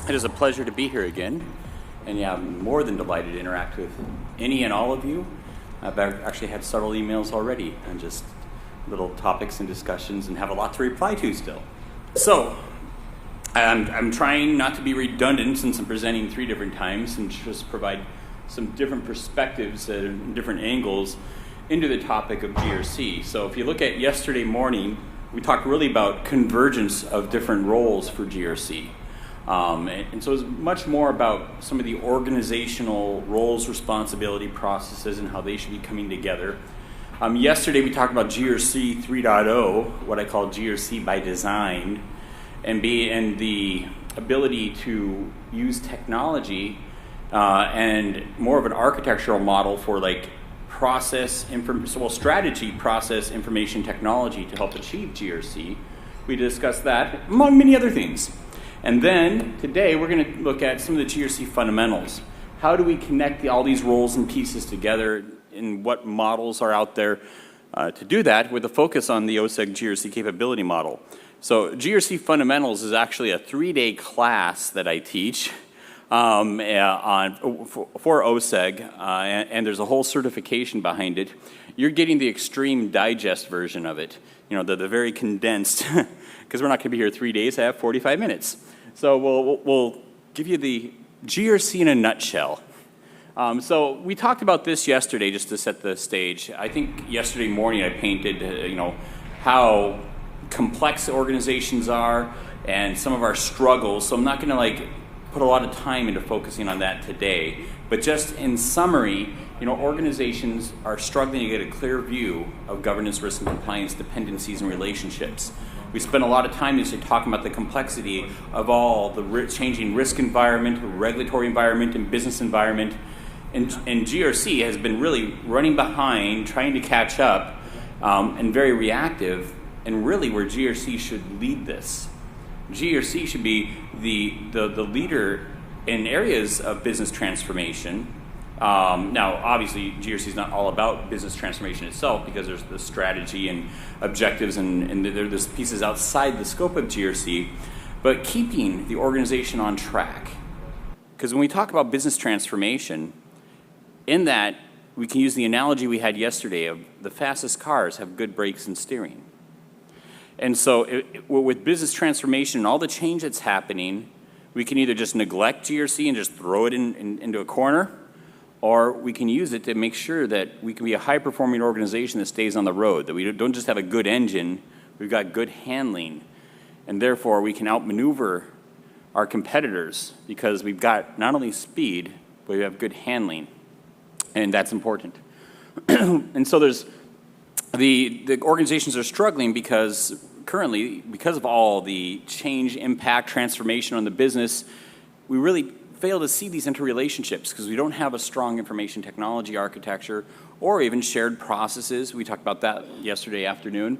It is a pleasure to be here again, and yeah, I'm more than delighted to interact with any and all of you. I've actually had several emails already on just little topics and discussions and have a lot to reply to still. So, I'm trying not to be redundant since I'm presenting 3 different times and just provide some different perspectives and different angles into the topic of GRC. So if you look at yesterday morning, we talked really about convergence of different roles for GRC. And so it's much more about some of the organizational roles, responsibility, processes, and how they should be coming together. Yesterday we talked about GRC 3.0, what I call GRC by design, and the ability to use technology and more of an architectural model for like strategy, process, information technology to help achieve GRC. We discussed that, among many other things. And then, today, we're going to look at some of the GRC fundamentals. How do we connect all these roles and pieces together, and what models are out there to do that, with a focus on the OSEG GRC capability model. So, GRC fundamentals is actually a 3-day class that I teach for OSEG, and there's a whole certification behind it. You're getting the extreme digest version of it, the very condensed, because we're not going to be here 3 days, I have 45 minutes. So we'll give you the GRC in a nutshell. So we talked about this yesterday just to set the stage. I think yesterday morning I painted, how complex organizations are and some of our struggles. So I'm not going to put a lot of time into focusing on that today. But just in summary, organizations are struggling to get a clear view of governance, risk, and compliance dependencies and relationships. We spent a lot of time yesterday talking about the complexity of all the changing risk environment, regulatory environment, and business environment. And GRC has been really running behind, trying to catch up, and very reactive, and really where GRC should lead this. GRC should be the leader in areas of business transformation. Now, obviously, GRC is not all about business transformation itself, because there's the strategy and objectives, and there's pieces outside the scope of GRC, but keeping the organization on track. Because when we talk about business transformation, in that, we can use the analogy we had yesterday of the fastest cars have good brakes and steering. And so with business transformation and all the change that's happening, we can either just neglect GRC and just throw it into a corner, or we can use it to make sure that we can be a high-performing organization that stays on the road, that we don't just have a good engine, we've got good handling, and therefore we can outmaneuver our competitors because we've got not only speed, but we have good handling, and that's important. And so there's the organizations are struggling because currently, because of all the change, impact, transformation on the business, we really fail to see these interrelationships because we don't have a strong information technology architecture or even shared processes. We talked about that yesterday afternoon.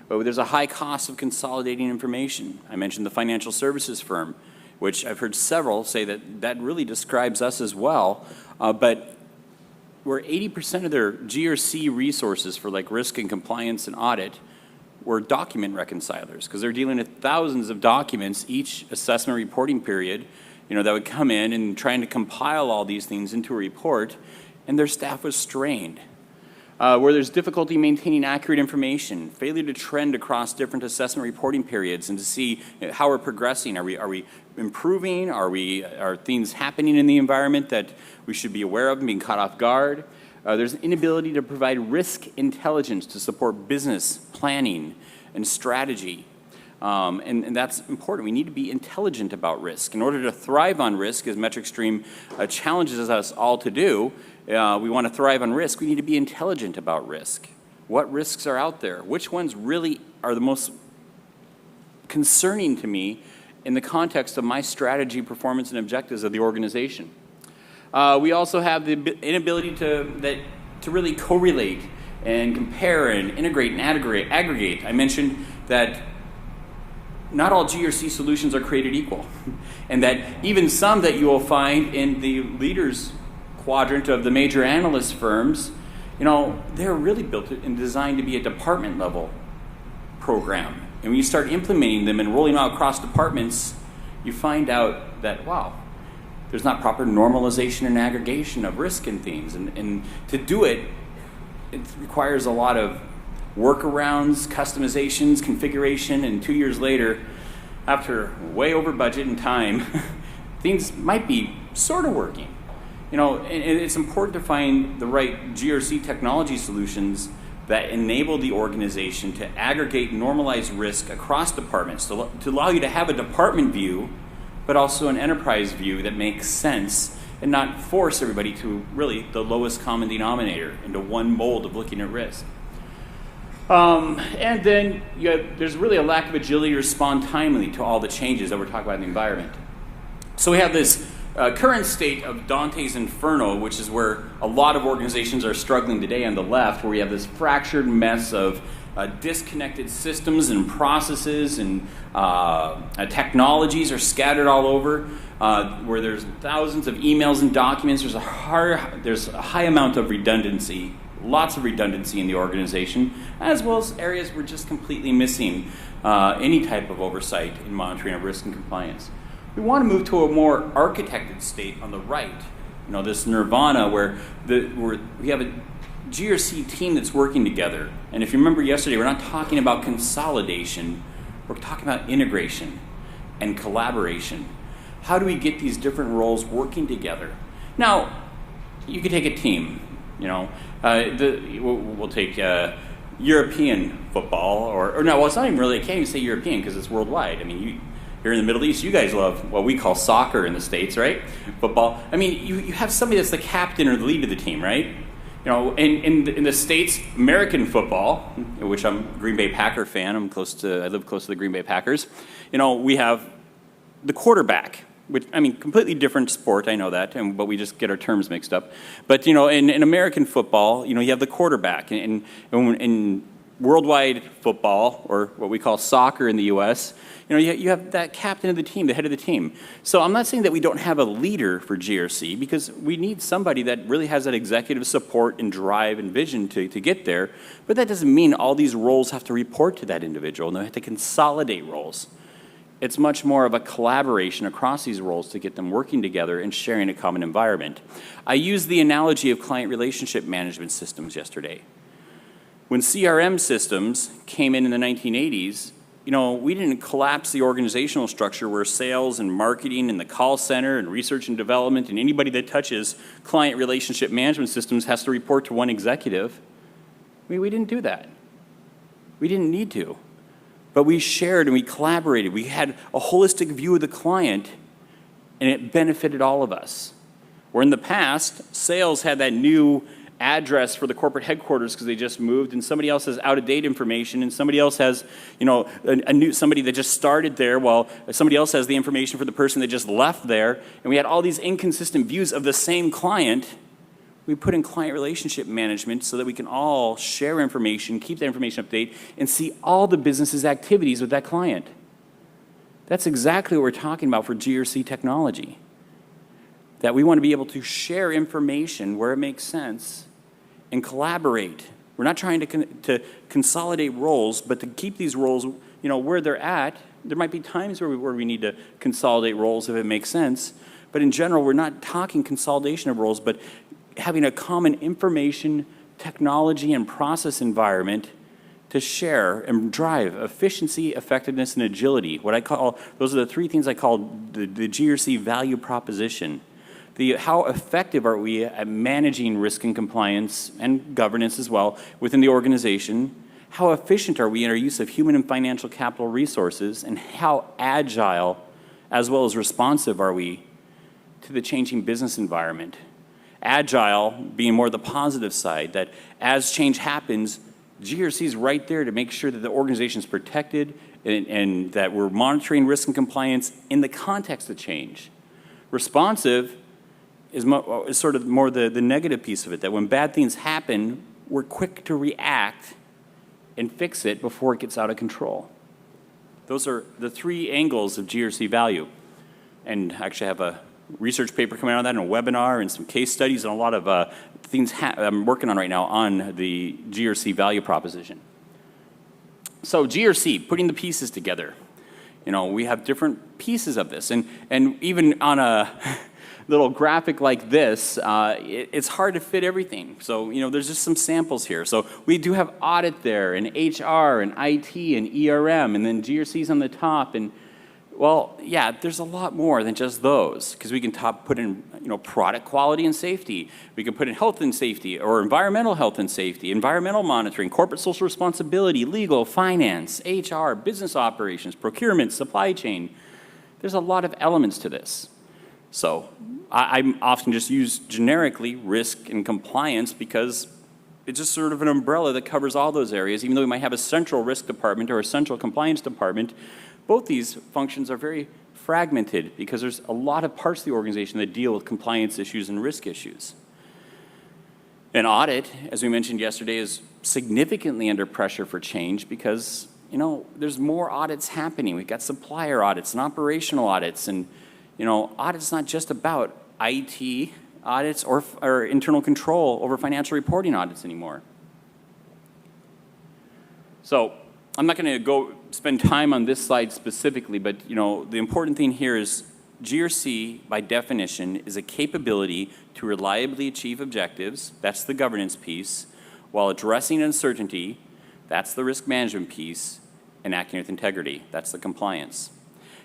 But there's a high cost of consolidating information. I mentioned the financial services firm, which I've heard several say that really describes us as well. But where 80% of their GRC resources for risk and compliance and audit were document reconcilers, because they're dealing with thousands of documents each assessment reporting period, that would come in and trying to compile all these things into a report, and their staff was strained. Where there's difficulty maintaining accurate information, failure to trend across different assessment reporting periods and to see how we're progressing. Are we improving? Are things happening in the environment that we should be aware of and being caught off guard? There's an inability to provide risk intelligence to support business planning and strategy. And that's important. We need to be intelligent about risk. In order to thrive on risk, as MetricStream challenges us all to do, we want to thrive on risk, we need to be intelligent about risk. What risks are out there? Which ones really are the most concerning to me in the context of my strategy, performance, and objectives of the organization? We also have the inability to really correlate and compare and integrate and aggregate. I mentioned that not all GRC solutions are created equal, and that even some that you will find in the leaders quadrant of the major analyst firms, they're really built and designed to be a department level program. And when you start implementing them and rolling out across departments, you find out that, wow, there's not proper normalization and aggregation of risk and things. And to do it, it requires a lot of workarounds, customizations, configuration, and 2 years later, after way over budget and time, things might be sort of working. And it's important to find the right GRC technology solutions that enable the organization to aggregate normalized risk across departments, to allow you to have a department view, but also an enterprise view that makes sense and not force everybody to really the lowest common denominator into one mold of looking at risk. And then there's really a lack of agility to respond timely to all the changes that we're talking about in the environment. So we have this current state of Dante's Inferno, which is where a lot of organizations are struggling today on the left, where we have this fractured mess of disconnected systems and processes and technologies are scattered all over, where there's thousands of emails and documents. There's a high amount of redundancy, lots of redundancy in the organization, as well as areas we're just completely missing any type of oversight in monitoring of risk and compliance. We want to move to a more architected state on the right, this nirvana where we have a GRC team that's working together. And if you remember yesterday, we're not talking about consolidation, we're talking about integration and collaboration. How do we get these different roles working together? Now, you could take a team, we'll take European football, or no, well, it's not even really, I can't even say European because it's worldwide. I mean, here in the Middle East, you guys love what we call soccer in the States, right? Football. I mean, you have somebody that's the captain or the lead of the team, right? In the States, American football, which I'm a Green Bay Packer fan, I live close to the Green Bay Packers. We have the quarterback, which, completely different sport, I know that, but we just get our terms mixed up. But, in American football, you have the quarterback. And in worldwide football, or what we call soccer in the U.S., you have that captain of the team, the head of the team. So I'm not saying that we don't have a leader for GRC, because we need somebody that really has that executive support and drive and vision to get there. But that doesn't mean all these roles have to report to that individual, and they have to consolidate roles. It's much more of a collaboration across these roles to get them working together and sharing a common environment. I used the analogy of client relationship management systems yesterday. When CRM systems came in the 1980s, we didn't collapse the organizational structure where sales and marketing and the call center and research and development and anybody that touches client relationship management systems has to report to one executive. We didn't do that. We didn't need to. But we shared and we collaborated. We had a holistic view of the client, and it benefited all of us. Where in the past, sales had that new address for the corporate headquarters because they just moved, and somebody else has out-of-date information, and somebody else has, somebody that just started there, while somebody else has the information for the person that just left there, and we had all these inconsistent views of the same client. We put in client relationship management so that we can all share information, keep that information up to date, and see all the business's activities with that client. That's exactly what we're talking about for GRC technology. That we want to be able to share information where it makes sense and collaborate. We're not trying to consolidate roles, but to keep these roles, where they're at. There might be times where we need to consolidate roles if it makes sense, but in general, we're not talking consolidation of roles, but having a common information, technology, and process environment to share and drive efficiency, effectiveness, and agility. Those are the three things I call the GRC value proposition. How effective are we at managing risk and compliance and governance as well within the organization? How efficient are we in our use of human and financial capital resources? And how agile as well as responsive are we to the changing business environment? Agile being more the positive side, that as change happens, GRC is right there to make sure that the organization is protected and that we're monitoring risk and compliance in the context of change. Responsive is sort of more the negative piece of it, that when bad things happen, we're quick to react and fix it before it gets out of control. Those are the three angles of GRC value. And actually I have a research paper coming out on that, and a webinar, and some case studies, and a lot of things I'm working on right now on the GRC value proposition. So GRC, putting the pieces together. We have different pieces of this. And even on a little graphic like this, it's hard to fit everything. So, there's just some samples here. So we do have audit there, and HR, and IT, and ERM, and then GRC's on the top. And, well, yeah, there's a lot more than just those, because we can put in, product quality and safety. We can put in health and safety, or environmental health and safety, environmental monitoring, corporate social responsibility, legal, finance, HR, business operations, procurement, supply chain. There's a lot of elements to this. So I often just use generically risk and compliance because it's just sort of an umbrella that covers all those areas. Even though we might have a central risk department or a central compliance department, both these functions are very fragmented because there's a lot of parts of the organization that deal with compliance issues and risk issues. An audit, as we mentioned yesterday, is significantly under pressure for change because, there's more audits happening. We've got supplier audits and operational audits, and, audit's not just about IT audits or internal control over financial reporting audits anymore. So I'm not going to go spend time on this slide specifically, but the important thing here is GRC, by definition, is a capability to reliably achieve objectives, that's the governance piece, while addressing uncertainty, that's the risk management piece, and acting with integrity, that's the compliance.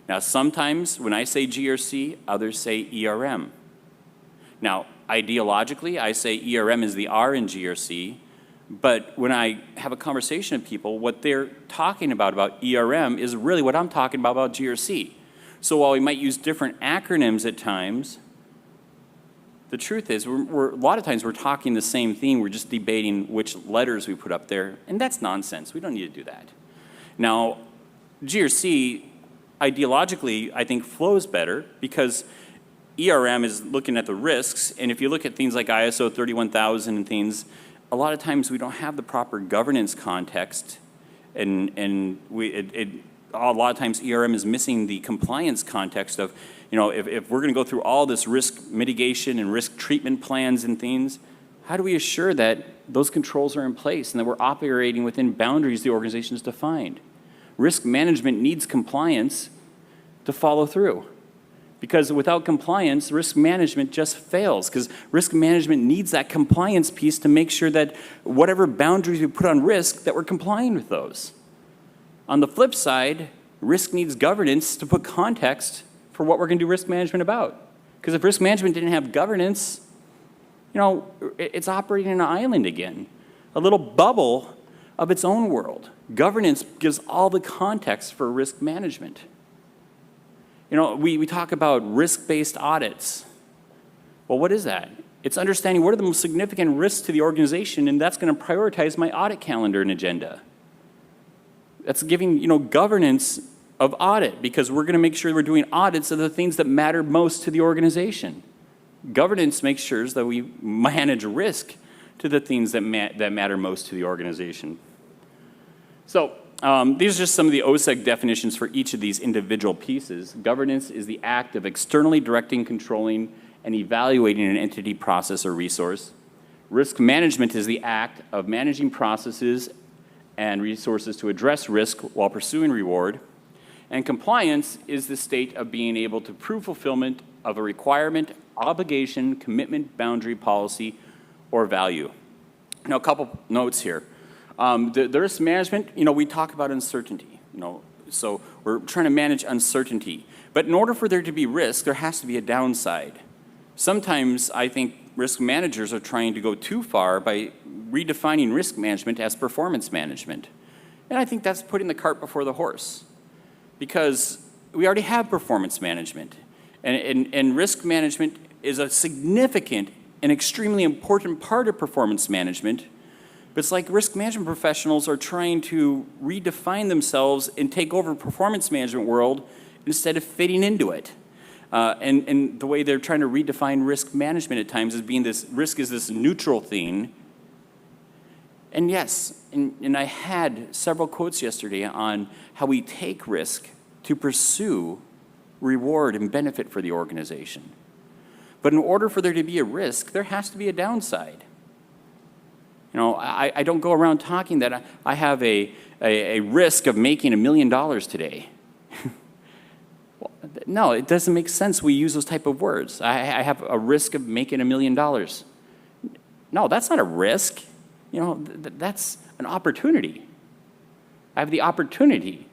Now, sometimes when I say GRC, others say ERM. Now, ideologically, I say ERM is the R in GRC, but when I have a conversation with people, what they're talking about ERM is really what I'm talking about GRC. So while we might use different acronyms at times, the truth is a lot of times we're talking the same thing, we're just debating which letters we put up there, and that's nonsense. We don't need to do that. Now, GRC, ideologically, I think flows better because ERM is looking at the risks, and if you look at things like ISO 31000 and things, a lot of times we don't have the proper governance context, and a lot of times ERM is missing the compliance context of, if we're going to go through all this risk mitigation and risk treatment plans and things, how do we assure that those controls are in place and that we're operating within boundaries the organization has defined? Risk management needs compliance to follow through. Because without compliance, risk management just fails, because risk management needs that compliance piece to make sure that whatever boundaries we put on risk, that we're complying with those. On the flip side, risk needs governance to put context for what we're going to do risk management about. Because if risk management didn't have governance, it's operating in an island again, a little bubble of its own world. Governance gives all the context for risk management. We talk about risk-based audits. Well, what is that? It's understanding what are the most significant risks to the organization, and that's going to prioritize my audit calendar and agenda. That's giving, governance of audit, because we're going to make sure we're doing audits of the things that matter most to the organization. Governance makes sure that we manage risk to the things that matter most to the organization. So, these are just some of the OSEC definitions for each of these individual pieces. Governance is the act of externally directing, controlling, and evaluating an entity, process, or resource. Risk management is the act of managing processes and resources to address risk while pursuing reward. And compliance is the state of being able to prove fulfillment of a requirement, obligation, commitment, boundary, policy, or value. Now, a couple notes here. The risk management, we talk about uncertainty, so we're trying to manage uncertainty. But in order for there to be risk, there has to be a downside. Sometimes I think risk managers are trying to go too far by redefining risk management as performance management. And I think that's putting the cart before the horse, because we already have performance management. And risk management is a significant and extremely important part of performance management. But it's like risk management professionals are trying to redefine themselves and take over performance management world instead of fitting into it. And the way they're trying to redefine risk management at times is being this, risk is this neutral thing. And yes, and I had several quotes yesterday on how we take risk to pursue reward and benefit for the organization. But in order for there to be a risk, there has to be a downside. I don't go around talking that I have a risk of making $1 million today. No, it doesn't make sense we use those type of words. I have a risk of making $1 million. No, that's not a risk. That's an opportunity. I have the opportunity.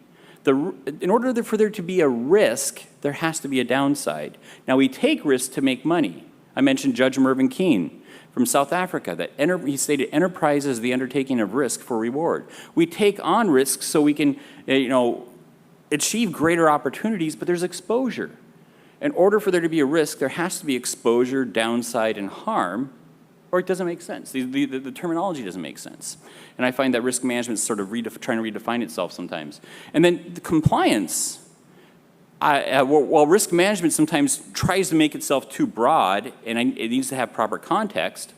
In order for there to be a risk, there has to be a downside. Now, we take risks to make money. I mentioned Judge Mervyn Keene from South Africa, that he stated enterprise is the undertaking of risk for reward. We take on risks so we can, achieve greater opportunities, but there's exposure. In order for there to be a risk, there has to be exposure, downside, and harm, or it doesn't make sense. The terminology doesn't make sense. And I find that risk management is sort of trying to redefine itself sometimes. And then the compliance. While risk management sometimes tries to make itself too broad, and it needs to have proper context,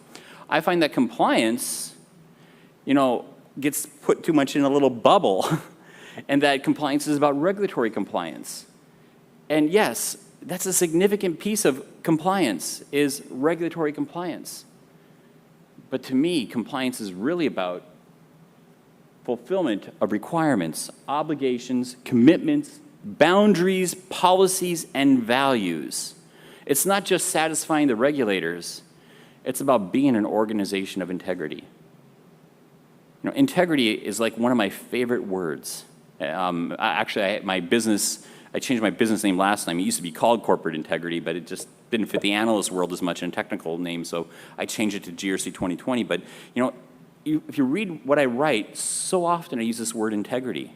I find that compliance, gets put too much in a little bubble, and that compliance is about regulatory compliance. And yes, that's a significant piece of compliance, is regulatory compliance. But to me, compliance is really about fulfillment of requirements, obligations, commitments, boundaries, policies, and values. It's not just satisfying the regulators. It's about being an organization of integrity. Integrity is like one of my favorite words. I changed my business name last time. It used to be called Corporate Integrity, but it just didn't fit the analyst world as much in a technical name, so I changed it to GRC 2020. But if you read what I write, so often I use this word integrity,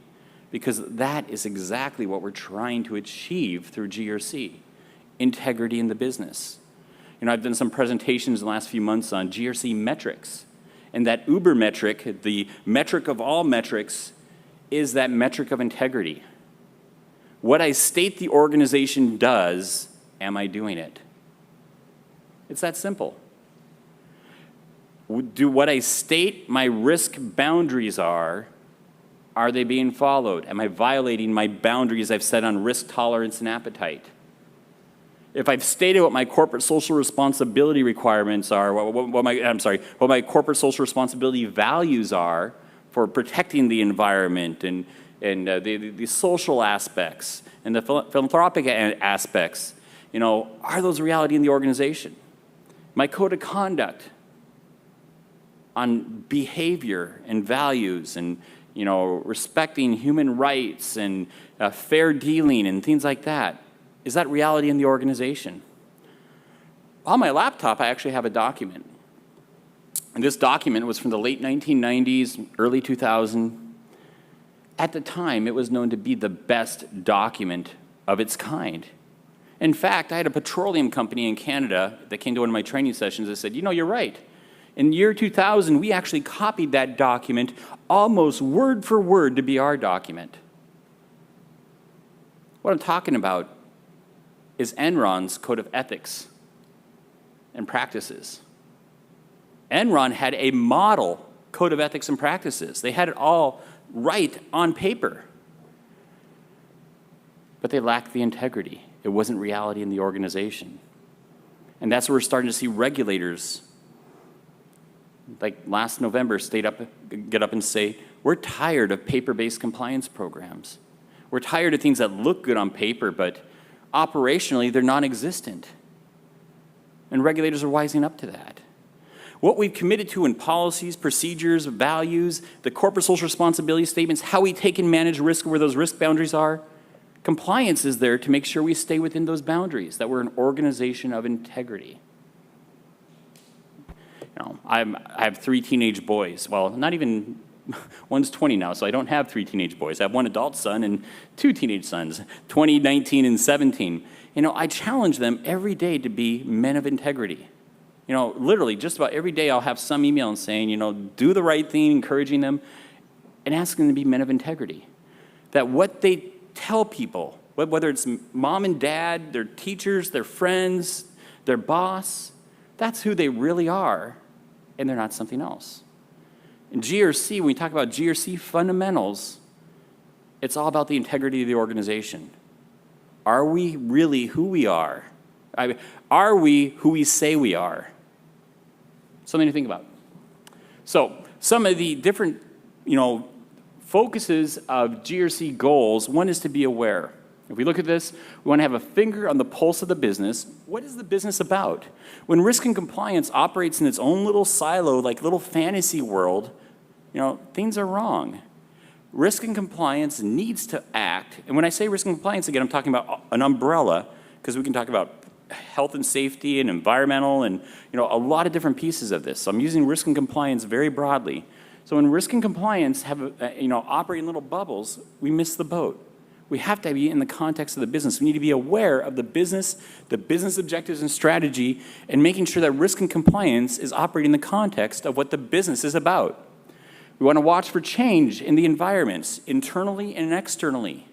because that is exactly what we're trying to achieve through GRC, integrity in the business. I've done some presentations in the last few months on GRC metrics, and that Uber metric, the metric of all metrics, is that metric of integrity. What I state the organization does, am I doing it? It's that simple. Do what I state my risk boundaries are they being followed? Am I violating my boundaries I've set on risk tolerance and appetite? If I've stated what my corporate social responsibility requirements are, what my corporate social responsibility values are for protecting the environment and the social aspects and the philanthropic aspects, are those reality in the organization? My code of conduct on behavior and values and respecting human rights and fair dealing and things like that, is that reality in the organization? On my laptop, I actually have a document. And this document was from the late 1990s, early 2000. At the time, it was known to be the best document of its kind. In fact, I had a petroleum company in Canada that came to one of my training sessions and said, you're right. In the year 2000, we actually copied that document almost word for word to be our document. What I'm talking about is Enron's Code of Ethics and Practices. Enron had a model Code of Ethics and Practices. They had it all right on paper. But they lacked the integrity. It wasn't reality in the organization. And that's where we're starting to see regulators, like last November, get up and say, we're tired of paper-based compliance programs. We're tired of things that look good on paper, but operationally, they're non-existent. And regulators are wising up to that. What we've committed to in policies, procedures, values, the corporate social responsibility statements, how we take and manage risk, where those risk boundaries are, compliance is there to make sure we stay within those boundaries, that we're an organization of integrity. I have 3 teenage boys. Well, not even, one's 20 now, so I don't have 3 teenage boys. I have 1 adult son and 2 teenage sons, 20, 19, and 17. I challenge them every day to be men of integrity. Literally, just about every day I'll have some email saying, do the right thing, encouraging them, and asking them to be men of integrity. That what they tell people, whether it's mom and dad, their teachers, their friends, their boss, that's who they really are, and they're not something else. In GRC, when we talk about GRC fundamentals, it's all about the integrity of the organization. Are we really who we are? Are we who we say we are? Something to think about. So, some of the different, focuses of GRC goals, one is to be aware. If we look at this, we want to have a finger on the pulse of the business. What is the business about? When risk and compliance operates in its own little silo, like little fantasy world, things are wrong. Risk and compliance needs to act. And when I say risk and compliance, again, I'm talking about an umbrella, because we can talk about health and safety and environmental and a lot of different pieces of this. So I'm using risk and compliance very broadly. So when risk and compliance have operate in little bubbles, we miss the boat. We have to be in the context of the business. We need to be aware of the business objectives and strategy, and making sure that risk and compliance is operating in the context of what the business is about. We want to watch for change in the environments, internally and externally.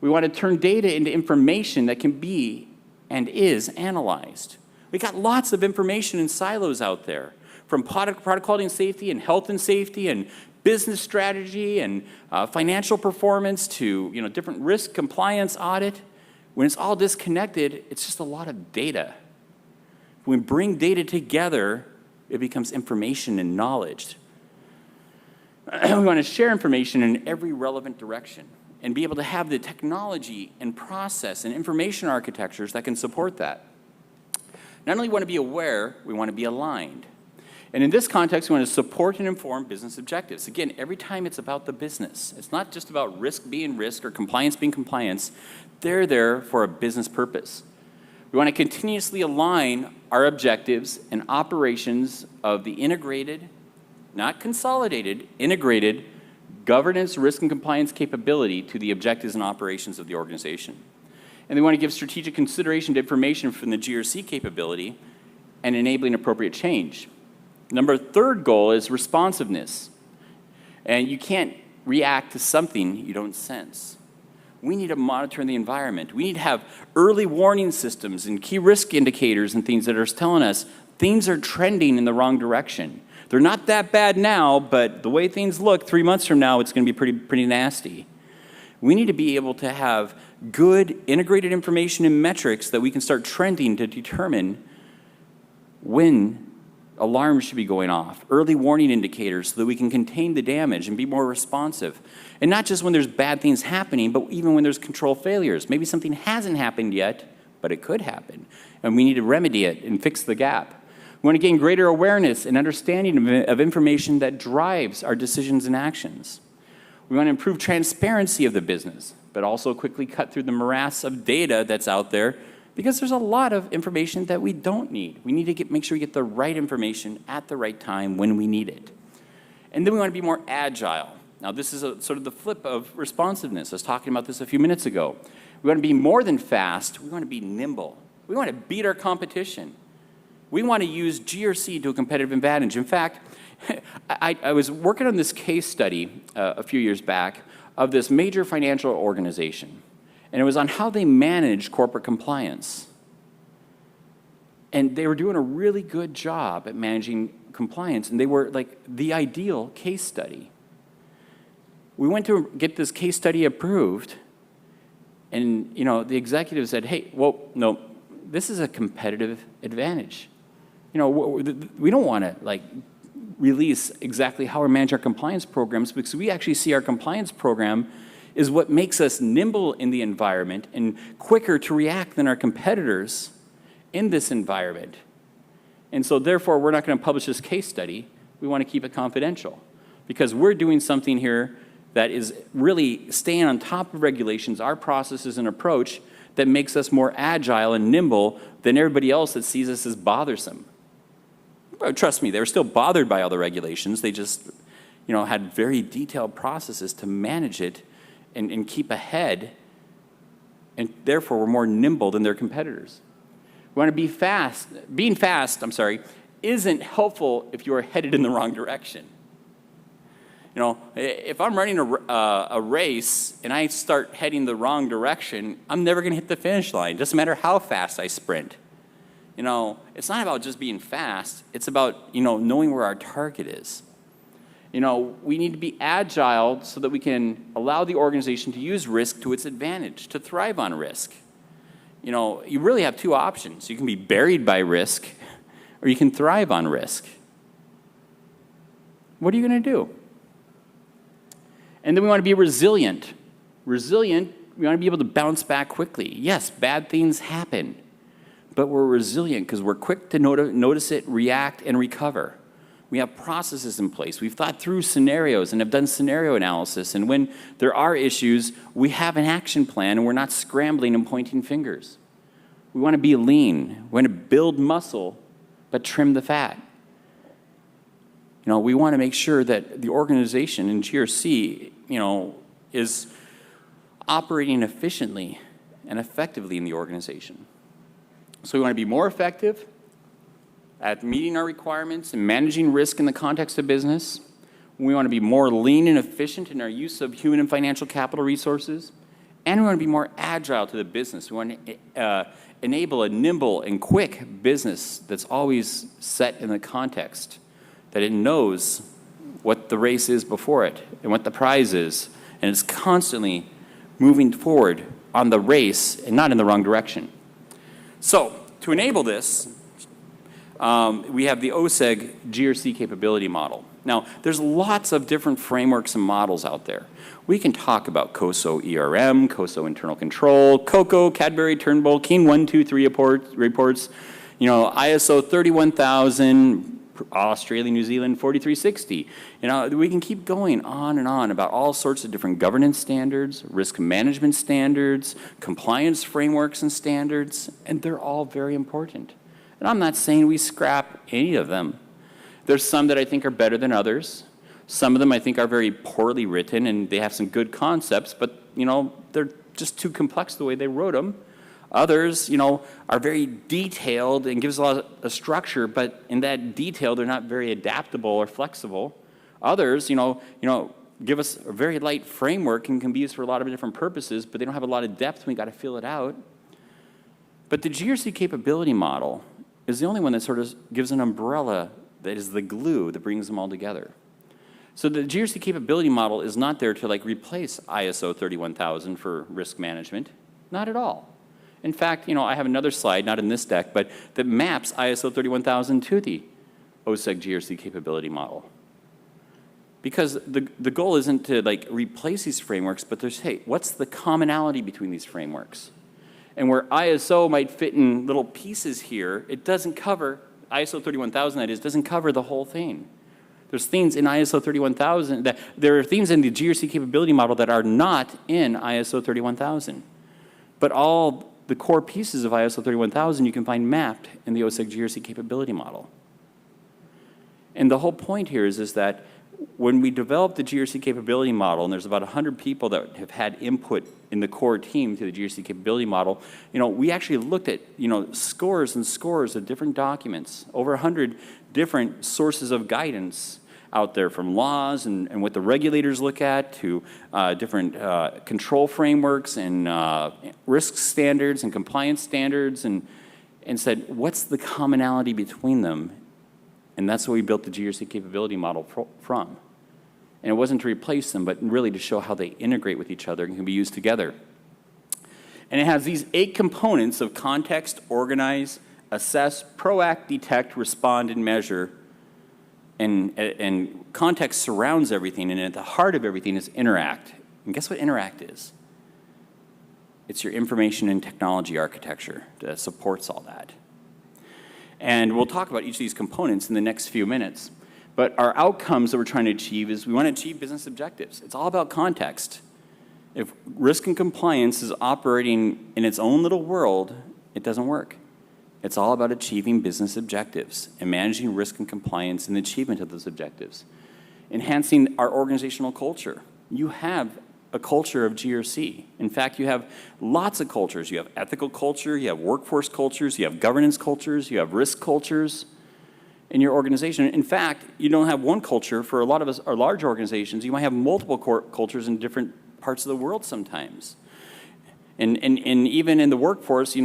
We want to turn data into information that can be and is analyzed. We got lots of information in silos out there, from product quality and safety and health and safety and business strategy and financial performance to different risk compliance audit. When it's all disconnected, it's just a lot of data. When we bring data together, it becomes information and knowledge. We want to share information in every relevant direction and be able to have the technology and process and information architectures that can support that. Not only want to be aware, we want to be aligned. And in this context, we want to support and inform business objectives. Again, every time it's about the business. It's not just about risk being risk or compliance being compliance. They're there for a business purpose. We want to continuously align our objectives and operations of the integrated, not consolidated, integrated governance, risk, and compliance capability to the objectives and operations of the organization. And they want to give strategic consideration to information from the GRC capability and enabling appropriate change. Third goal is responsiveness. And you can't react to something you don't sense. We need to monitor the environment. We need to have early warning systems and key risk indicators and things that are telling us things are trending in the wrong direction. They're not that bad now, but the way things look 3 months from now, it's going to be pretty nasty. We need to be able to have good integrated information and metrics that we can start trending to determine when alarms should be going off, early warning indicators, so that we can contain the damage and be more responsive. And not just when there's bad things happening, but even when there's control failures. Maybe something hasn't happened yet, but it could happen. And we need to remedy it and fix the gap. We want to gain greater awareness and understanding of information that drives our decisions and actions. We want to improve transparency of the business, but also quickly cut through the morass of data that's out there, because there's a lot of information that we don't need. We need to make sure we get the right information at the right time when we need it. And then we want to be more agile. Now, this is sort of the flip of responsiveness. I was talking about this a few minutes ago. We want to be more than fast. We want to be nimble. We want to beat our competition. We want to use GRC to a competitive advantage. In fact, I was working on this case study a few years back of this major financial organization. And it was on how they manage corporate compliance. And they were doing a really good job at managing compliance, and they were like the ideal case study. We went to get this case study approved, and the executive said, "Hey, well, no, this is a competitive advantage. We don't want to release exactly how we manage our compliance programs, because we actually see our compliance program is what makes us nimble in the environment and quicker to react than our competitors in this environment. And so therefore, we're not going to publish this case study. We want to keep it confidential, because we're doing something here that is really staying on top of regulations, our processes and approach, that makes us more agile and nimble than everybody else that sees us as bothersome." But trust me, they were still bothered by all the regulations. They just had very detailed processes to manage it and keep ahead, and therefore we're more nimble than their competitors. We want to be fast. Being fast, isn't helpful if you're headed in the wrong direction. If I'm running a race and I start heading the wrong direction, I'm never going to hit the finish line. It doesn't matter how fast I sprint. It's not about just being fast. It's about, knowing where our target is. We need to be agile so that we can allow the organization to use risk to its advantage, to thrive on risk. You really have two options. You can be buried by risk, or you can thrive on risk. What are you going to do? And then we want to be resilient. Resilient we want to be able to bounce back quickly. Yes, bad things happen, but we're resilient because we're quick to notice it, react, and recover. We have processes in place. We've thought through scenarios and have done scenario analysis. And when there are issues, we have an action plan and we're not scrambling and pointing fingers. We want to be lean. We want to build muscle, but trim the fat. We want to make sure that the organization in GRC, is operating efficiently and effectively in the organization. So we want to be more effective at meeting our requirements and managing risk in the context of business. We want to be more lean and efficient in our use of human and financial capital resources. And we want to be more agile to the business. We want to enable a nimble and quick business that's always set in the context, that it knows what the race is before it and what the prize is, and it's constantly moving forward on the race and not in the wrong direction. So to enable this, we have the OSEG GRC capability model. Now, there's lots of different frameworks and models out there. We can talk about COSO ERM, COSO internal control, COCO, Cadbury, Turnbull, Keen 1, 2, 3 reports, ISO 31000, Australia, New Zealand 4360. We can keep going on and on about all sorts of different governance standards, risk management standards, compliance frameworks and standards, and they're all very important. And I'm not saying we scrap any of them. There's some that I think are better than others. Some of them I think are very poorly written and they have some good concepts, but they're just too complex the way they wrote them. Others, are very detailed and gives a lot of structure, but in that detail, they're not very adaptable or flexible. Others, give us a very light framework and can be used for a lot of different purposes, but they don't have a lot of depth and we got to fill it out. But the GRC capability model is the only one that sort of gives an umbrella that is the glue that brings them all together. So the GRC capability model is not there to replace ISO 31000 for risk management, not at all. In fact, I have another slide, not in this deck, but that maps ISO 31000 to the OSEG GRC capability model. Because the goal isn't to replace these frameworks, but there's, hey, what's the commonality between these frameworks? And where ISO might fit in little pieces here, it doesn't cover, ISO 31000 that is, doesn't cover the whole thing. There's things in ISO 31000, there are things in the GRC capability model that are not in ISO 31000. But all the core pieces of ISO 31000 you can find mapped in the OSEG GRC capability model. And the whole point here is that when we developed the GRC capability model, and there's about 100 people that have had input in the core team to the GRC capability model, we actually looked at, scores and scores of different documents, over 100 different sources of guidance out there, from laws and what the regulators look at to different control frameworks and risk standards and compliance standards, and said, what's the commonality between them? And that's what we built the GRC capability model from. And it wasn't to replace them, but really to show how they integrate with each other and can be used together. And it has these 8 components of context, organize, assess, proact, detect, respond, and measure. And context surrounds everything, and at the heart of everything is interact. And guess what interact is? It's your information and technology architecture that supports all that. And we'll talk about each of these components in the next few minutes. But our outcomes that we're trying to achieve is we want to achieve business objectives. It's all about context. If risk and compliance is operating in its own little world, it doesn't work. It's all about achieving business objectives and managing risk and compliance and the achievement of those objectives. Enhancing our organizational culture. You have a culture of GRC. In fact, you have lots of cultures. You have ethical culture, you have workforce cultures, you have governance cultures, you have risk cultures in your organization. In fact, you don't have one culture. For a lot of us, our large organizations, you might have multiple cultures in different parts of the world sometimes. And even in the workforce,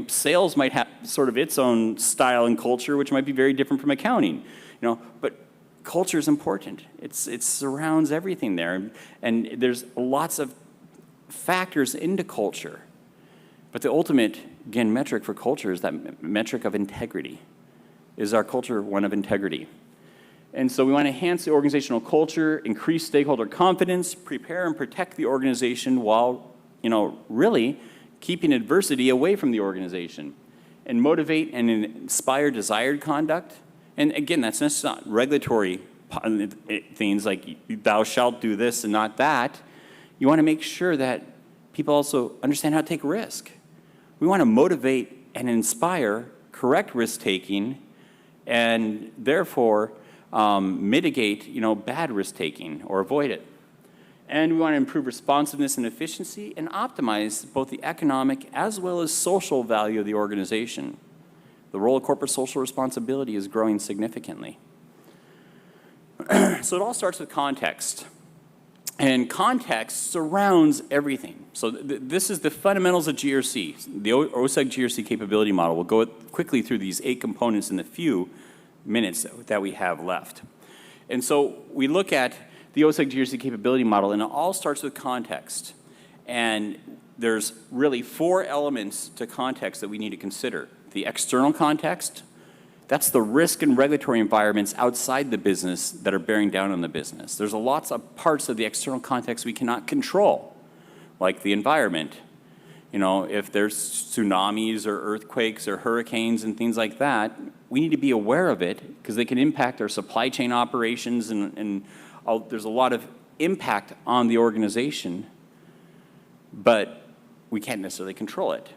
sales might have sort of its own style and culture, which might be very different from accounting. But culture is important. It surrounds everything there, and there's lots of factors into culture. But the ultimate, again, metric for culture is that metric of integrity. Is our culture one of integrity? And so we want to enhance the organizational culture, increase stakeholder confidence, prepare and protect the organization while really keeping adversity away from the organization, and motivate and inspire desired conduct. And again, that's not regulatory things like thou shalt do this and not that. You want to make sure that people also understand how to take risk. We want to motivate and inspire correct risk-taking and therefore mitigate, bad risk-taking or avoid it. And we want to improve responsiveness and efficiency and optimize both the economic as well as social value of the organization. The role of corporate social responsibility is growing significantly. So it all starts with context. And context surrounds everything. So this is the fundamentals of GRC. The OSEC GRC capability model. We'll go quickly through these 8 components in the few minutes that we have left. And so we look at the OSEC GRC capability model, and it all starts with context. And there's really 4 elements to context that we need to consider. The external context, that's the risk and regulatory environments outside the business that are bearing down on the business. There's lots of parts of the external context we cannot control, like the environment. If there's tsunamis or earthquakes or hurricanes and things like that, we need to be aware of it because they can impact our supply chain operations and there's a lot of impact on the organization, but we can't necessarily control it.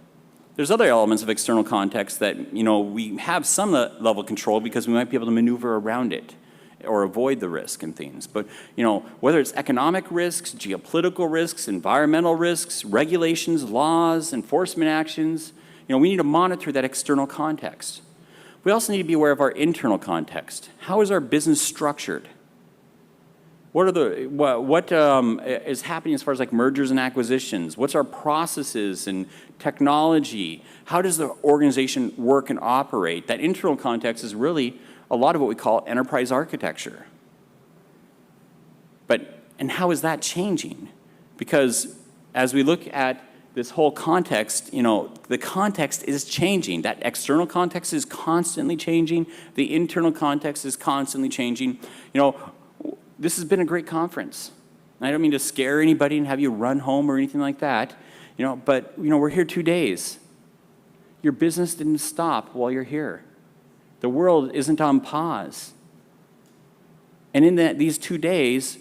There's other elements of external context that, we have some level of control because we might be able to maneuver around it or avoid the risk and things. But, whether it's economic risks, geopolitical risks, environmental risks, regulations, laws, enforcement actions, we need to monitor that external context. We also need to be aware of our internal context. How is our business structured? What is happening as far as like mergers and acquisitions? What's our processes and technology? How does the organization work and operate? That internal context is really a lot of what we call enterprise architecture. And how is that changing? Because as we look at this whole context, the context is changing. That external context is constantly changing. The internal context is constantly changing. This has been a great conference. I don't mean to scare anybody and have you run home or anything like that, but we're here 2 days. Your business didn't stop while you're here. The world isn't on pause. And in these 2 days,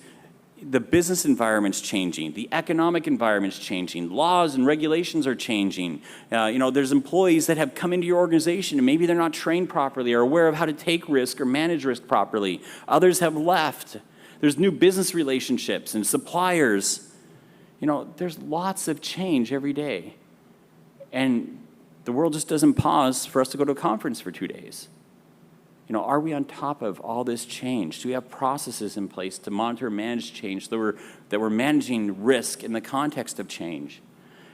the business environment's changing, the economic environment's changing, laws and regulations are changing. There's employees that have come into your organization and maybe they're not trained properly or aware of how to take risk or manage risk properly. Others have left. There's new business relationships and suppliers. There's lots of change every day. And the world just doesn't pause for us to go to a conference for 2 days. Are we on top of all this change? Do we have processes in place to monitor and manage change that we're managing risk in the context of change?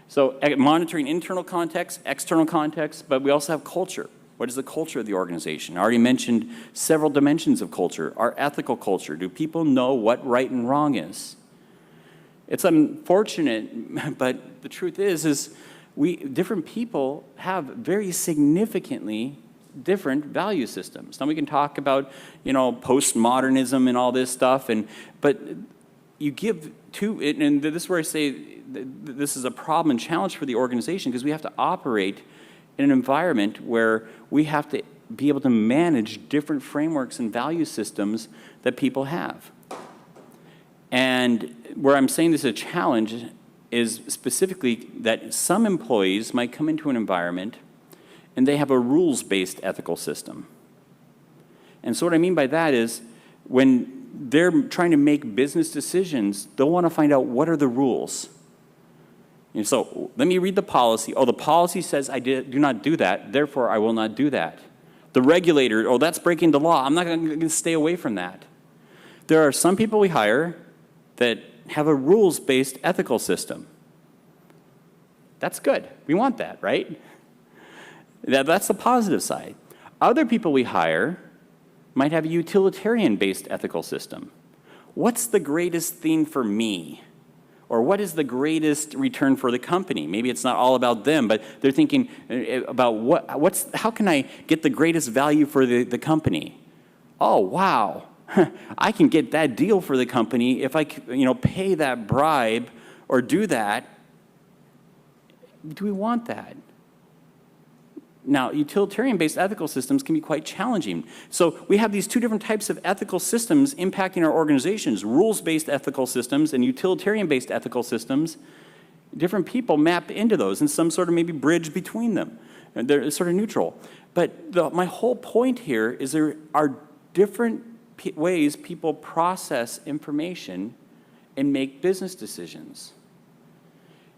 So monitoring internal context, external context, but we also have culture. What is the culture of the organization? I already mentioned several dimensions of culture. Our ethical culture. Do people know what right and wrong is? It's unfortunate, but the truth is different people have very significantly different value systems. Now we can talk about, postmodernism and all this stuff, but you give to it, and this is where I say this is a problem and challenge for the organization because we have to operate in an environment where we have to be able to manage different frameworks and value systems that people have. And where I'm saying this is a challenge is specifically that some employees might come into an environment and they have a rules-based ethical system. And so what I mean by that is when they're trying to make business decisions, they'll want to find out what are the rules. And so let me read the policy. Oh, the policy says I do not do that, therefore I will not do that. The regulator, oh, that's breaking the law. I'm not going to stay away from that. There are some people we hire that have a rules-based ethical system. That's good. We want that, right? That's the positive side. Other people we hire might have a utilitarian-based ethical system. What's the greatest thing for me? Or what is the greatest return for the company? Maybe it's not all about them, but they're thinking about how can I get the greatest value for the company? Oh, wow. I can get that deal for the company if I pay that bribe or do that. do we want that? Now, utilitarian-based ethical systems can be quite challenging. So we have these two different types of ethical systems impacting our organizations, rules-based ethical systems and utilitarian-based ethical systems. Different people map into those and some sort of maybe bridge between them. They're sort of neutral. But my whole point here is there are different ways people process information and make business decisions.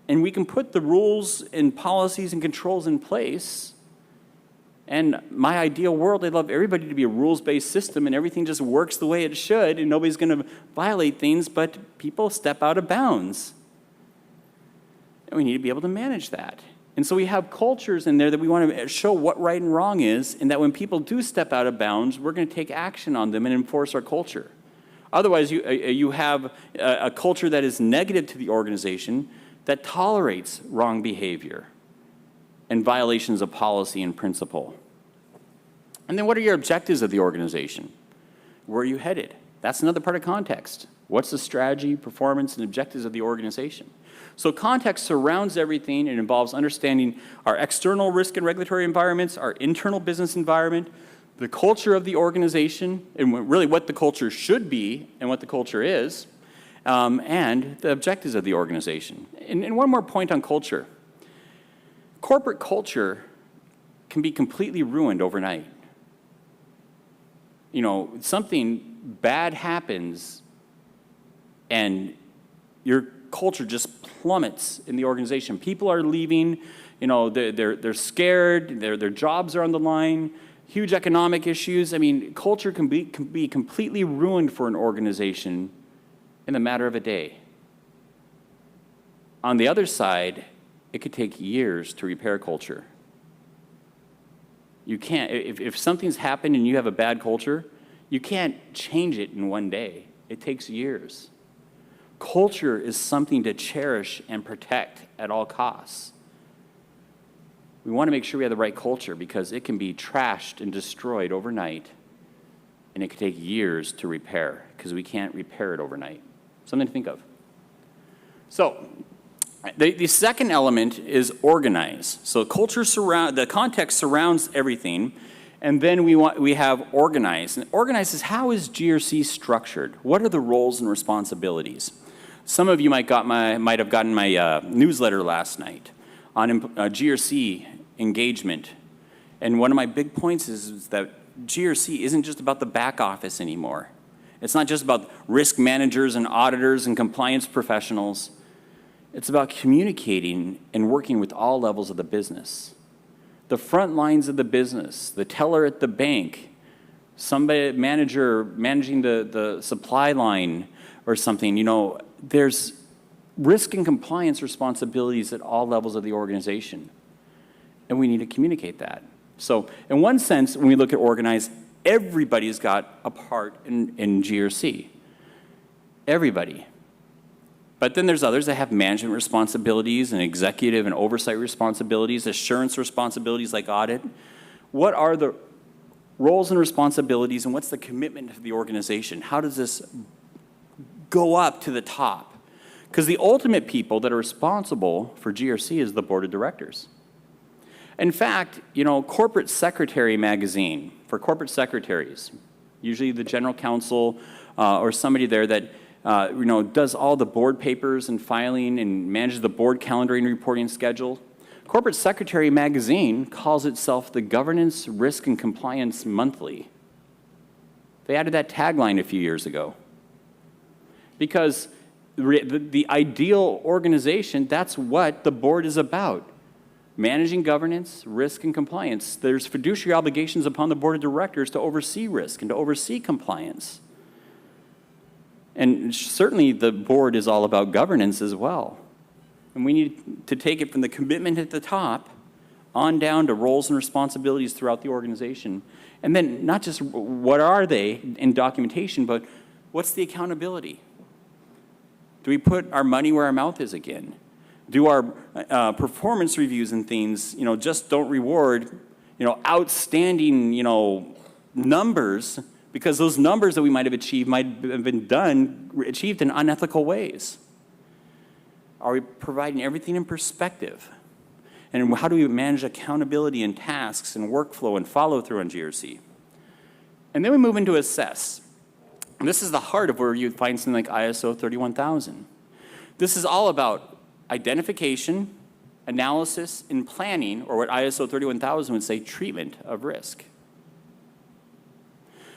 And we can put the rules and policies and controls in place. And my ideal world, I'd love everybody to be a rules-based system and everything just works the way it should and nobody's going to violate things, but people step out of bounds. And we need to be able to manage that. And so we have cultures in there that we want to show what right and wrong is, and that when people do step out of bounds, we're going to take action on them and enforce our culture. Otherwise, you have a culture that is negative to the organization that tolerates wrong behavior and violations of policy and principle. And then what are your objectives of the organization? Where are you headed? That's another part of context. What's the strategy, performance, and objectives of the organization? So context surrounds everything. It involves understanding our external risk and regulatory environments, our internal business environment, the culture of the organization, and really what the culture should be and what the culture is, and the objectives of the organization. And one more point on culture. Corporate culture can be completely ruined overnight. You know, something bad happens and your culture just plummets in the organization. People are leaving, you know, they're scared, their jobs are on the line, huge economic issues. I mean, culture can be completely ruined for an organization in a matter of a day. On the other side, it could take years to repair culture. You can't, if something's happened and you have a bad culture, you can't change it in one day. It takes years. Culture is something to cherish and protect at all costs. We want to make sure we have the right culture because it can be trashed and destroyed overnight, and it could take years to repair because we can't repair it overnight. Something to think of. So, the second element is organize. So the context surrounds everything, and then we have organize. And organize is how is GRC structured? What are the roles and responsibilities? Some of you might have gotten my newsletter last night on GRC engagement. And one of my big points is that GRC isn't just about the back office anymore. It's not just about risk managers and auditors and compliance professionals. It's about communicating and working with all levels of the business. The front lines of the business, the teller at the bank, manager managing the supply line or something. You know, there's risk and compliance responsibilities at all levels of the organization. And we need to communicate that. So in one sense, when we look at organize, everybody's got a part in GRC. Everybody. But then there's others that have management responsibilities and executive and oversight responsibilities, assurance responsibilities like audit. What are the roles and responsibilities and what's the commitment of the organization? How does this go up to the top? Because the ultimate people that are responsible for GRC is the board of directors. In fact, you know, Corporate Secretary magazine, for corporate secretaries, usually the general counsel or somebody there that you know, does all the board papers and filing and manages the board calendaring and reporting schedule. Corporate Secretary magazine calls itself the Governance, Risk, and Compliance Monthly. They added that tagline a few years ago. Because the ideal organization, that's what the board is about. Managing governance, risk, and compliance. There's fiduciary obligations upon the board of directors to oversee risk and to oversee compliance. And certainly the board is all about governance as well. And we need to take it from the commitment at the top on down to roles and responsibilities throughout the organization. And then not just what are they in documentation, but what's the accountability? Do we put our money where our mouth is again? Do our performance reviews and things, you know, just don't reward, you know, outstanding, you know, numbers, because those numbers that we might have achieved might have been achieved in unethical ways. Are we providing everything in perspective? And how do we manage accountability and tasks and workflow and follow through on GRC? And then we move into assess. And this is the heart of where you'd find something like ISO 31000. This is all about identification, analysis, and planning, or what ISO 31000 would say, treatment of risk.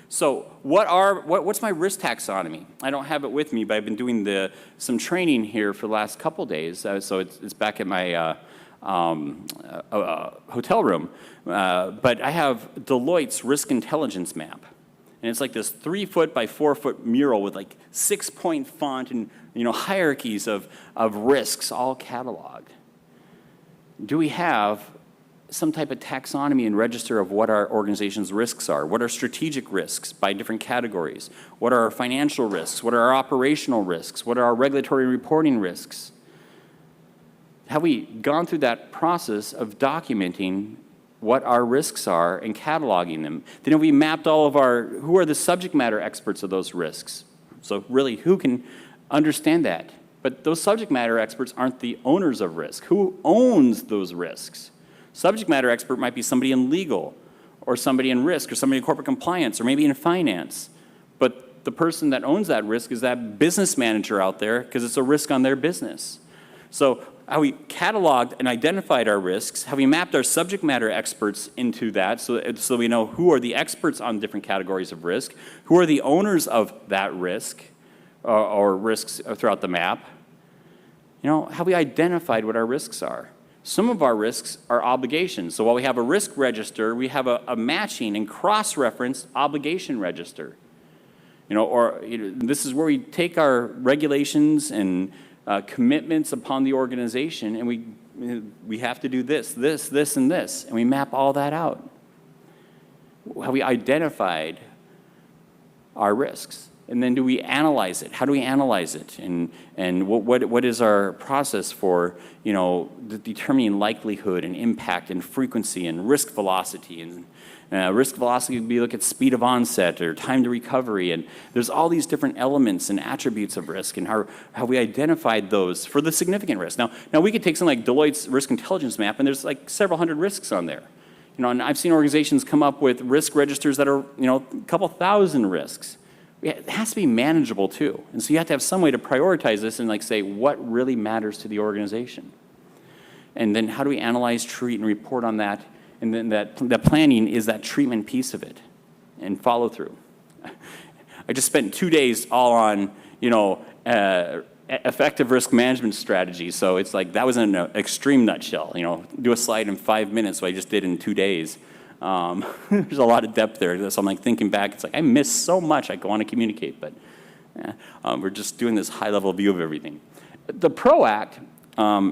So what's my risk taxonomy? I don't have it with me, but I've been doing some training here for the last couple days. So it's back at my hotel room. But I have Deloitte's risk intelligence map. And it's like this 3-foot by 4-foot mural with like 6-point font and hierarchies of risks all cataloged. Do we have some type of taxonomy and register of what our organization's risks are? What are strategic risks by different categories? What are our financial risks? What are our operational risks? What are our regulatory reporting risks? Have we gone through that process of documenting what our risks are and cataloging them? Then have we mapped all of who are the subject matter experts of those risks? So really, who can understand that? But those subject matter experts aren't the owners of risk. Who owns those risks? Subject matter expert might be somebody in legal, or somebody in risk, or somebody in corporate compliance, or maybe in finance. But the person that owns that risk is that business manager out there, because it's a risk on their business. So how we cataloged and identified our risks, how we mapped our subject matter experts into that, so we know who are the experts on different categories of risk, who are the owners of that risk, or risks throughout the map. How we identified what our risks are. Some of our risks are obligations. So while we have a risk register, we have a matching and cross-reference obligation register. This is where we take our regulations and commitments upon the organization, and we have to do this, and this, and we map all that out. How we identified our risks. And then do we analyze it? How do we analyze it? And what is our process for determining likelihood and impact and frequency and risk velocity? And risk velocity would be look at speed of onset or time to recovery. And there's all these different elements and attributes of risk and how we identified those for the significant risk. Now we could take something like Deloitte's risk intelligence map, and there's like several hundred risks on there. And I've seen organizations come up with risk registers that are a couple thousand risks. It has to be manageable too. And so you have to have some way to prioritize this and say what really matters to the organization. And then how do we analyze, treat, and report on that? And then that planning is that treatment piece of it and follow through. I just spent 2 days all on, effective risk management strategy. So it's like that was in an extreme nutshell. Do a slide in 5 minutes, so I just did in 2 days. There's a lot of depth there. So I'm thinking back, it's like I missed so much I want to communicate, but we're just doing this high-level view of everything. The PROACT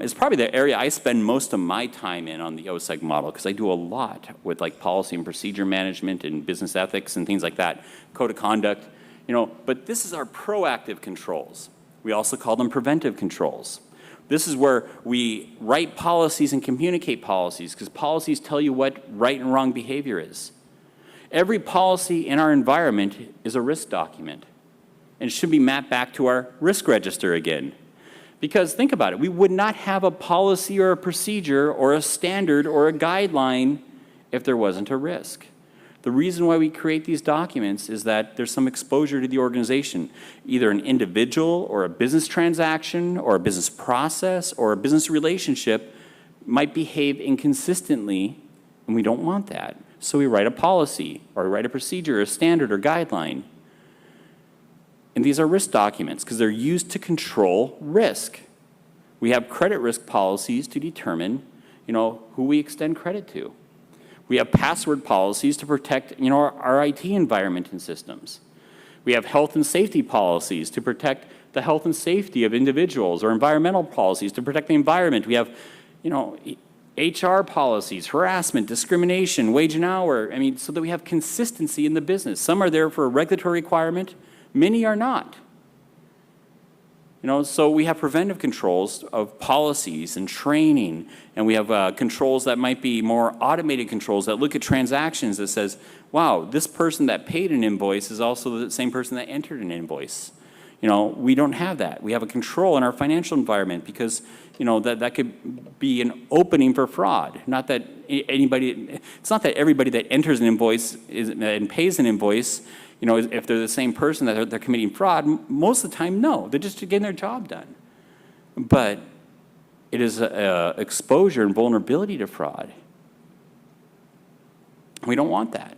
is probably the area I spend most of my time in on the OSEC model, because I do a lot with policy and procedure management and business ethics and things like that, code of conduct, but this is our proactive controls. We also call them preventive controls. This is where we write policies and communicate policies, because policies tell you what right and wrong behavior is. Every policy in our environment is a risk document, and it should be mapped back to our risk register again. Because think about it, we would not have a policy or a procedure or a standard or a guideline if there wasn't a risk. The reason why we create these documents is that there's some exposure to the organization, either an individual or a business transaction or a business process or a business relationship might behave inconsistently, and we don't want that. So we write a policy or write a procedure, a standard or guideline. And these are risk documents because they're used to control risk. We have credit risk policies to determine, who we extend credit to. We have password policies to protect, our IT environment and systems. We have health and safety policies to protect the health and safety of individuals, or environmental policies to protect the environment. We have, HR policies, harassment, discrimination, wage and hour. So that we have consistency in the business. Some are there for a regulatory requirement. Many are not. So we have preventive controls of policies and training, and we have controls that might be more automated controls that look at transactions that says, wow, this person that paid an invoice is also the same person that entered an invoice. We don't have that. We have a control in our financial environment because, that could be an opening for fraud. Not that it's not that everybody that enters an invoice and pays an invoice, if they're the same person that they're committing fraud. Most of the time, no. They're just getting their job done. But it is exposure and vulnerability to fraud. We don't want that.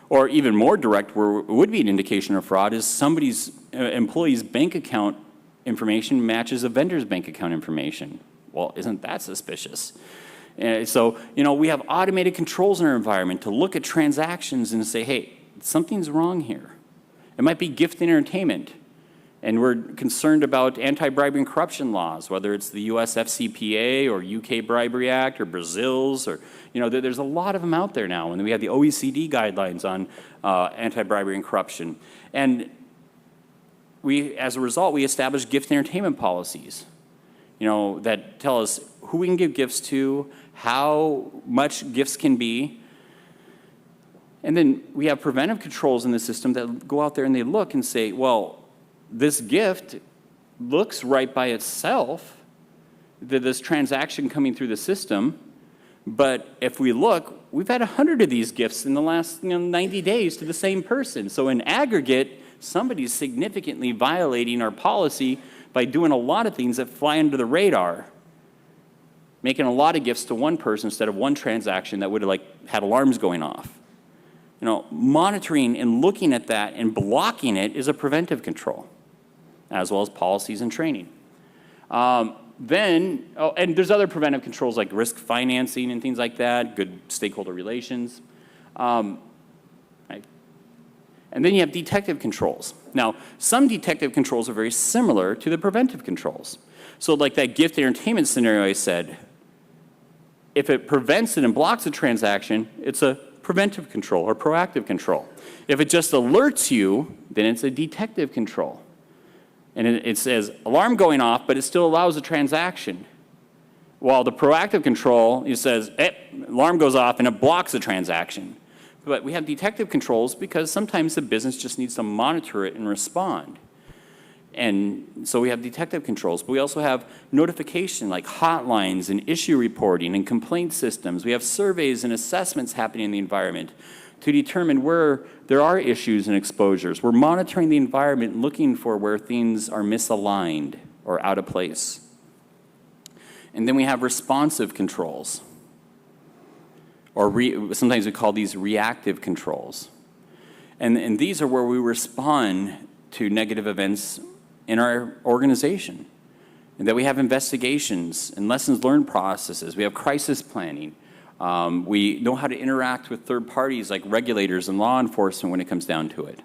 Or even more direct, where it would be an indication of fraud, is somebody's employee's bank account information matches a vendor's bank account information. Well, isn't that suspicious? So, we have automated controls in our environment to look at transactions and say, hey, something's wrong here. It might be gift entertainment. And we're concerned about anti-bribery and corruption laws, whether it's the US FCPA or UK Bribery Act or Brazil's, or, there's a lot of them out there now. And we have the OECD guidelines on anti-bribery and corruption. And as a result, we established gift entertainment policies, that tell us who we can give gifts to, how much gifts can be. And then we have preventive controls in the system that go out there and they look and say, well, this gift looks right by itself, this transaction coming through the system, but if we look, we've had 100 of these gifts in the last 90 days to the same person. So in aggregate, somebody's significantly violating our policy by doing a lot of things that fly under the radar, making a lot of gifts to one person instead of one transaction that would have had alarms going off. Monitoring and looking at that and blocking it is a preventive control, as well as policies and training. And there's other preventive controls like risk financing and things like that, good stakeholder relations. Right. And then you have detective controls. Now, some detective controls are very similar to the preventive controls. So like that gift entertainment scenario I said, if it prevents it and blocks a transaction, it's a preventive control or proactive control. If it just alerts you, then it's a detective control. And it says alarm going off, but it still allows a transaction. While the proactive control, it says alarm goes off and it blocks a transaction. But we have detective controls because sometimes the business just needs to monitor it and respond. And so we have detective controls, but we also have notification like hotlines and issue reporting and complaint systems. We have surveys and assessments happening in the environment to determine where there are issues and exposures. We're monitoring the environment and looking for where things are misaligned or out of place. And then we have responsive controls, or sometimes we call these reactive controls. And these are where we respond to negative events in our organization, and that we have investigations and lessons learned processes. We have crisis planning. We know how to interact with third parties like regulators and law enforcement when it comes down to it.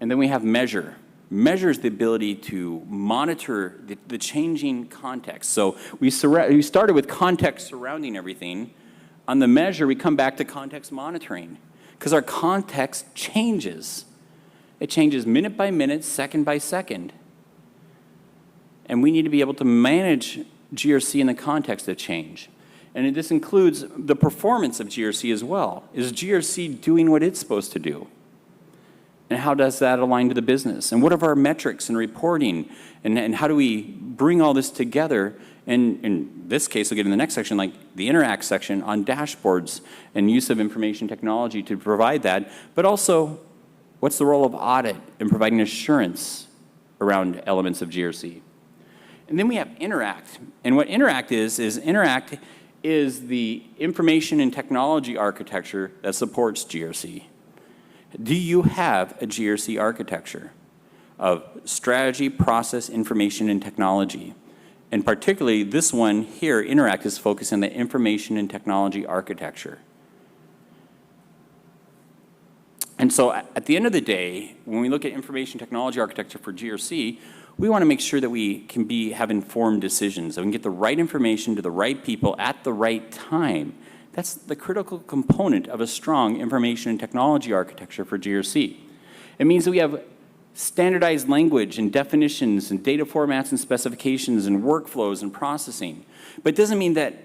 And then we have measure. Measure is the ability to monitor the changing context. So we started with context surrounding everything. On the measure, we come back to context monitoring because our context changes. It changes minute by minute, second by second. And we need to be able to manage GRC in the context of change. And this includes the performance of GRC as well. Is GRC doing what it's supposed to do? And how does that align to the business? And what are our metrics and reporting? And how do we bring all this together? And in this case, we'll get in the next section, like the Interact section on dashboards and use of information technology to provide that, but also what's the role of audit in providing assurance around elements of GRC? And then we have Interact. And what Interact is Interact is the information and technology architecture that supports GRC. Do you have a GRC architecture of strategy, process, information, and technology? And particularly this one here, Interact, is focused on the information and technology architecture. And so at the end of the day, when we look at information technology architecture for GRC, we want to make sure that we can have informed decisions, that we can get the right information to the right people at the right time. That's the critical component of a strong information and technology architecture for GRC. It means that we have standardized language and definitions and data formats and specifications and workflows and processing. But it doesn't mean that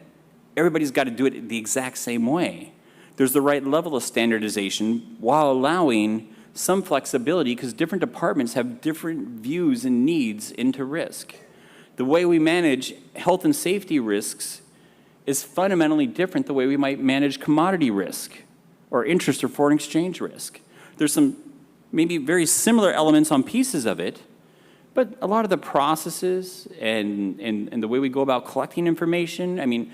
everybody's got to do it the exact same way. There's the right level of standardization while allowing some flexibility because different departments have different views and needs into risk. The way we manage health and safety risks is fundamentally different the way we might manage commodity risk or interest or foreign exchange risk. There's some maybe very similar elements on pieces of it, but a lot of the processes and the way we go about collecting information, I mean,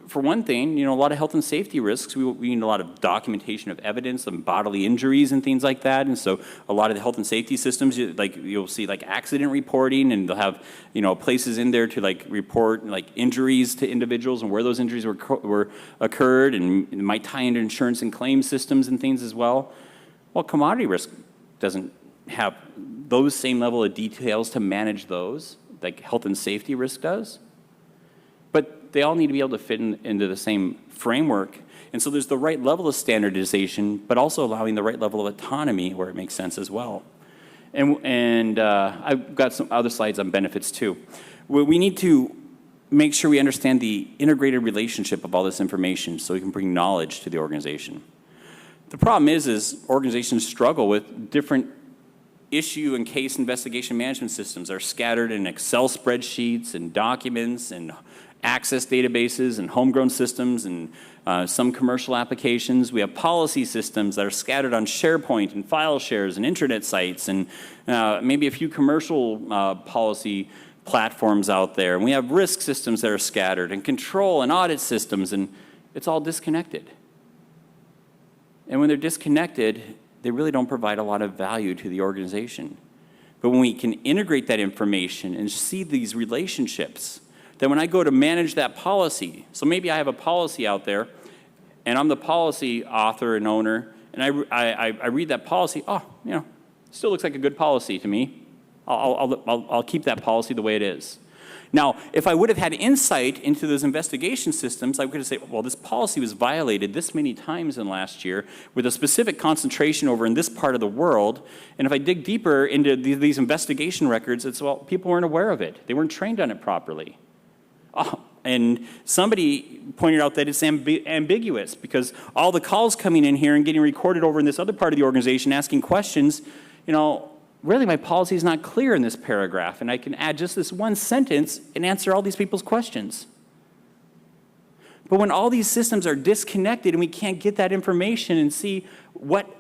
for one thing, a lot of health and safety risks, we need a lot of documentation of evidence and bodily injuries and things like that. And so a lot of the health and safety systems, you'll see like accident reporting, and they'll have, places in there to like report like injuries to individuals and where those injuries were occurred, and it might tie into insurance and claim systems and things as well. Well, commodity risk doesn't have those same level of details to manage those, like health and safety risk does. But they all need to be able to fit into the same framework. And so there's the right level of standardization, but also allowing the right level of autonomy where it makes sense as well. And I've got some other slides on benefits too. We need to make sure we understand the integrated relationship of all this information so we can bring knowledge to the organization. The problem is organizations struggle with different issue and case investigation management systems are scattered in Excel spreadsheets and documents and access databases and homegrown systems and some commercial applications. We have policy systems that are scattered on SharePoint and file shares and intranet sites and maybe a few commercial policy platforms out there. And we have risk systems that are scattered and control and audit systems, and it's all disconnected. And when they're disconnected, they really don't provide a lot of value to the organization. But when we can integrate that information and see these relationships, then when I go to manage that policy, so maybe I have a policy out there, and I'm the policy author and owner, and I read that policy, still looks like a good policy to me. I'll keep that policy the way it is. Now, if I would have had insight into those investigation systems, I could have said, well, this policy was violated this many times in last year with a specific concentration over in this part of the world. And if I dig deeper into these investigation records, it's, well, people weren't aware of it. They weren't trained on it properly. And somebody pointed out that it's ambiguous because all the calls coming in here and getting recorded over in this other part of the organization asking questions, really my policy is not clear in this paragraph, and I can add just this one sentence and answer all these people's questions. But when all these systems are disconnected and we can't get that information and see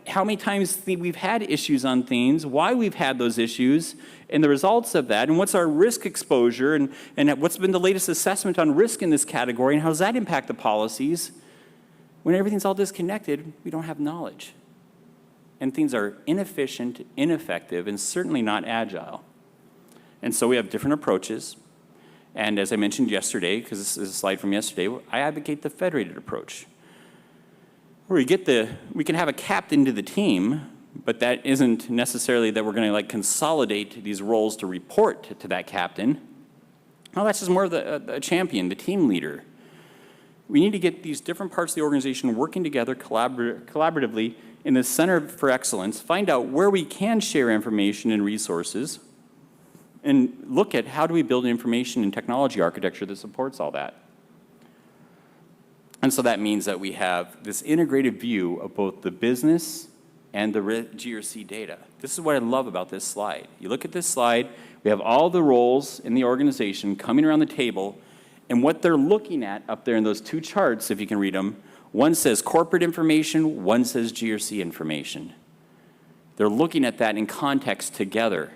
how many times we've had issues on things, why we've had those issues, and the results of that, and what's our risk exposure, and what's been the latest assessment on risk in this category, and how does that impact the policies, when everything's all disconnected, we don't have knowledge. And things are inefficient, ineffective, and certainly not agile. And so we have different approaches. And as I mentioned yesterday, because this is a slide from yesterday, I advocate the federated approach. Where we can have a captain to the team, but that isn't necessarily that we're going to consolidate these roles to report to that captain. No, that's just more of the champion, the team leader. We need to get these different parts of the organization working together collaboratively in the Center for Excellence, find out where we can share information and resources, and look at how do we build an information and technology architecture that supports all that. And so that means that we have this integrated view of both the business and the GRC data. This is what I love about this slide. You look at this slide, we have all the roles in the organization coming around the table, and what they're looking at up there in those two charts, if you can read them, one says corporate information, one says GRC information. They're looking at that in context together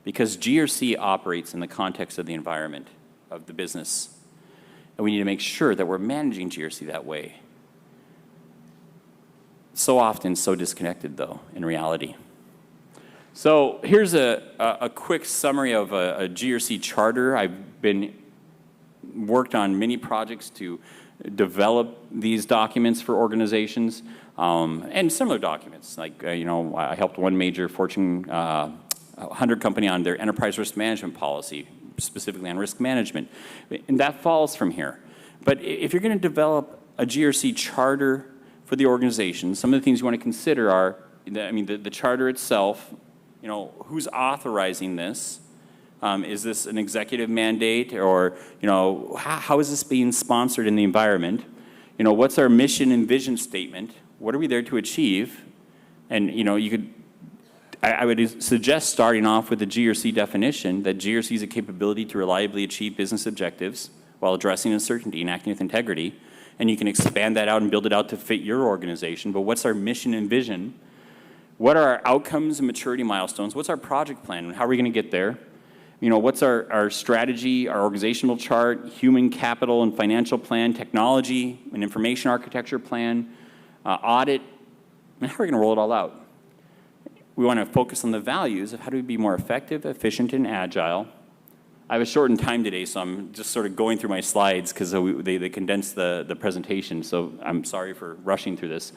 because GRC operates in the context of the environment of the business. And we need to make sure that we're managing GRC that way. So often, so disconnected, though, in reality. So here's a quick summary of a GRC charter. I've worked on many projects to develop these documents for organizations and similar documents. I helped one major Fortune 100 company on their enterprise risk management policy, specifically on risk management. And that falls from here. But if you're going to develop a GRC charter for the organization, some of the things you want to consider are, the charter itself, who's authorizing this? Is this an executive mandate, or how is this being sponsored in the environment? What's our mission and vision statement? What are we there to achieve? And you could I would suggest starting off with the GRC definition, that GRC is a capability to reliably achieve business objectives while addressing uncertainty and acting with integrity. And you can expand that out and build it out to fit your organization. But what's our mission and vision? What are our outcomes and maturity milestones? What's our project plan? How are we going to get there? You know, what's our strategy, our organizational chart, human capital and financial plan, technology and information architecture plan, audit, and how are we going to roll it all out? We want to focus on the values of how do we be more effective, efficient, and agile. I have a shortened time today, so I'm just sort of going through my slides because they condensed the presentation, so I'm sorry for rushing through this.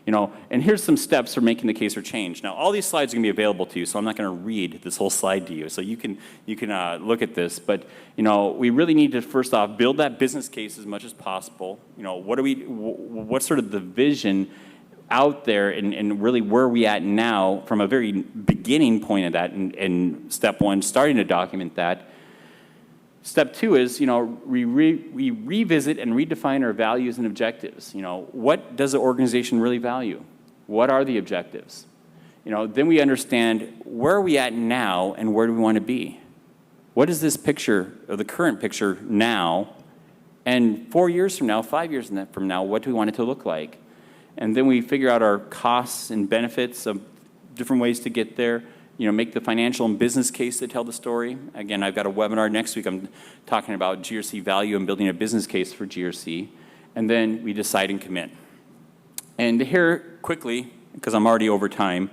You know, and here's some steps for making the case for change. Now, all these slides are going to be available to you, so I'm not going to read this whole slide to you. So you can look at this, but you know, we really need to first off build that business case as much as possible. You know, what's sort of the vision out there, and really where are we at now from a very beginning point of that, and step one, starting to document that. Step two is, you know, we revisit and redefine our values and objectives. You know, what does the organization really value? What are the objectives? You know, then we understand where are we at now and where do we want to be? What is this picture, or the current picture now, and 4 years from now, 5 years from now, what do we want it to look like? And then we figure out our costs and benefits of different ways to get there. You know, make the financial and business case to tell the story. Again, I've got a webinar next week. I'm talking about GRC value and building a business case for GRC. And then we decide and commit. And here, quickly, because I'm already over time,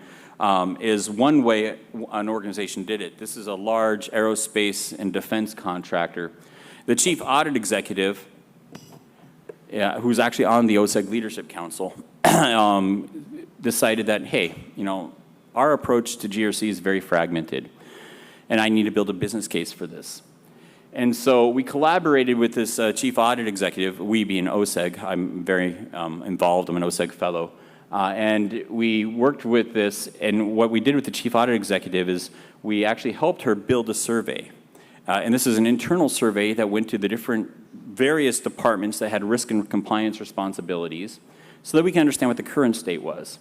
is one way an organization did it. This is a large aerospace and defense contractor. The chief audit executive, who's actually on the OSEG Leadership Council, decided that, hey, you know, our approach to GRC is very fragmented, and I need to build a business case for this. And so we collaborated with this chief audit executive, we being OSEG. I'm very involved. I'm an OSEG fellow. And we worked with this, and what we did with the chief audit executive is we actually helped her build a survey. And this is an internal survey that went to the different various departments that had risk and compliance responsibilities so that we can understand what the current state was.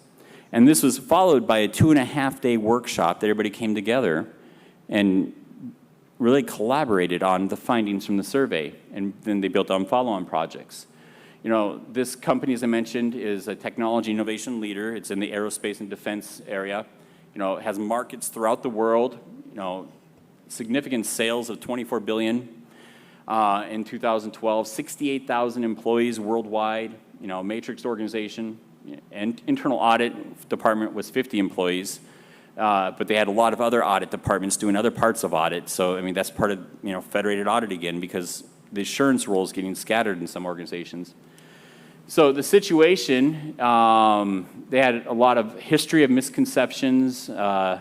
And this was followed by a 2.5-day workshop that everybody came together and really collaborated on the findings from the survey. And then they built on follow-on projects. You know, this company, as I mentioned, is a technology innovation leader. It's in the aerospace and defense area. You know, it has markets throughout the world. You know, significant sales of $24 billion in 2012, 68,000 employees worldwide. You know, matrix organization. And internal audit department was 50 employees, but they had a lot of other audit departments doing other parts of audit. So, I mean, that's part of, you know, federated audit again, because the assurance role is getting scattered in some organizations. So the situation, they had a lot of history of misconceptions. Let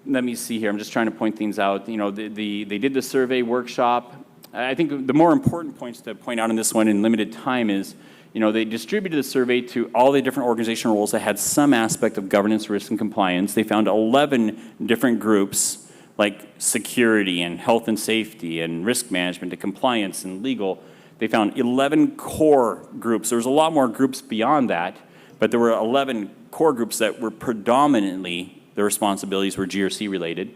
me see here. I'm just trying to point things out. You know, they did the survey workshop. I think the more important points to point out in this one in limited time is, you know, they distributed the survey to all the different organizational roles that had some aspect of governance, risk, and compliance. They found 11 different groups, like security and health and safety and risk management and compliance and legal. They found 11 core groups. There was a lot more groups beyond that, but there were 11 core groups that were predominantly, their responsibilities were GRC related.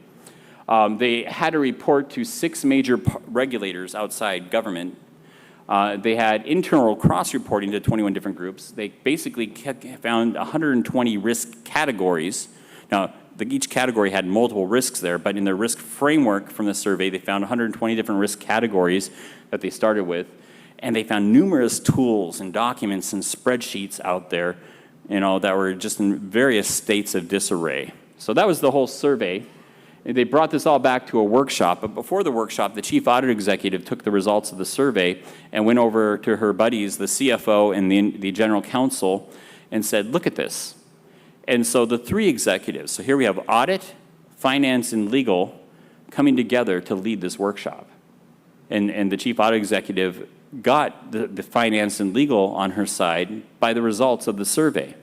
They had to report to 6 major regulators outside government. They had internal cross-reporting to 21 different groups. They basically found 120 risk categories. Now, each category had multiple risks there, but in their risk framework from the survey, they found 120 different risk categories that they started with. And they found numerous tools and documents and spreadsheets out there, you know, that were just in various states of disarray. So that was the whole survey. They brought this all back to a workshop, but before the workshop, the chief audit executive took the results of the survey and went over to her buddies, the CFO and the general counsel, and said, look at this. And so the 3 executives, so here we have audit, finance, and legal coming together to lead this workshop. And the chief audit executive got the finance and legal on her side by the results of the survey,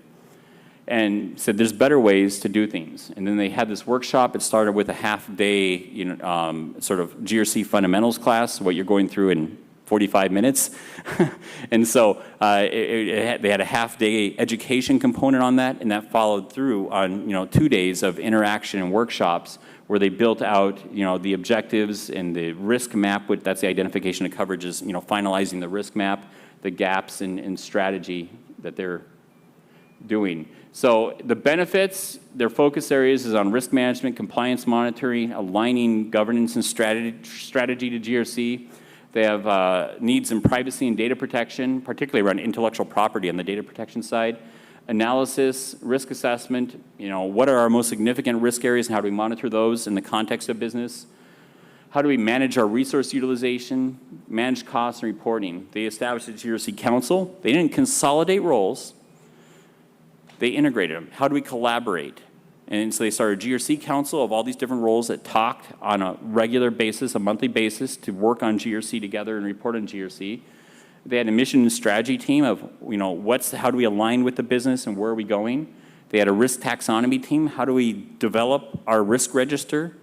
and said there's better ways to do things. And then they had this workshop. It started with a half-day, you know, sort of GRC fundamentals class, what you're going through in 45 minutes. And so they had a half-day education component on that, and that followed through on 2 days of interaction and workshops where they built out the objectives and the risk map. That's the identification of coverages, finalizing the risk map, the gaps in strategy that they're doing. So the benefits, their focus areas is on risk management, compliance monitoring, aligning governance and strategy to GRC. They have needs in privacy and data protection, particularly around intellectual property on the data protection side. Analysis, risk assessment, what are our most significant risk areas and how do we monitor those in the context of business? How do we manage our resource utilization, manage costs and reporting? They established a GRC council. They didn't consolidate roles. They integrated them. How do we collaborate? And so they started a GRC council of all these different roles that talked on a regular basis, a monthly basis, to work on GRC together and report on GRC. They had a mission and strategy team of, how do we align with the business and where are we going? They had a risk taxonomy team. How do we develop our risk register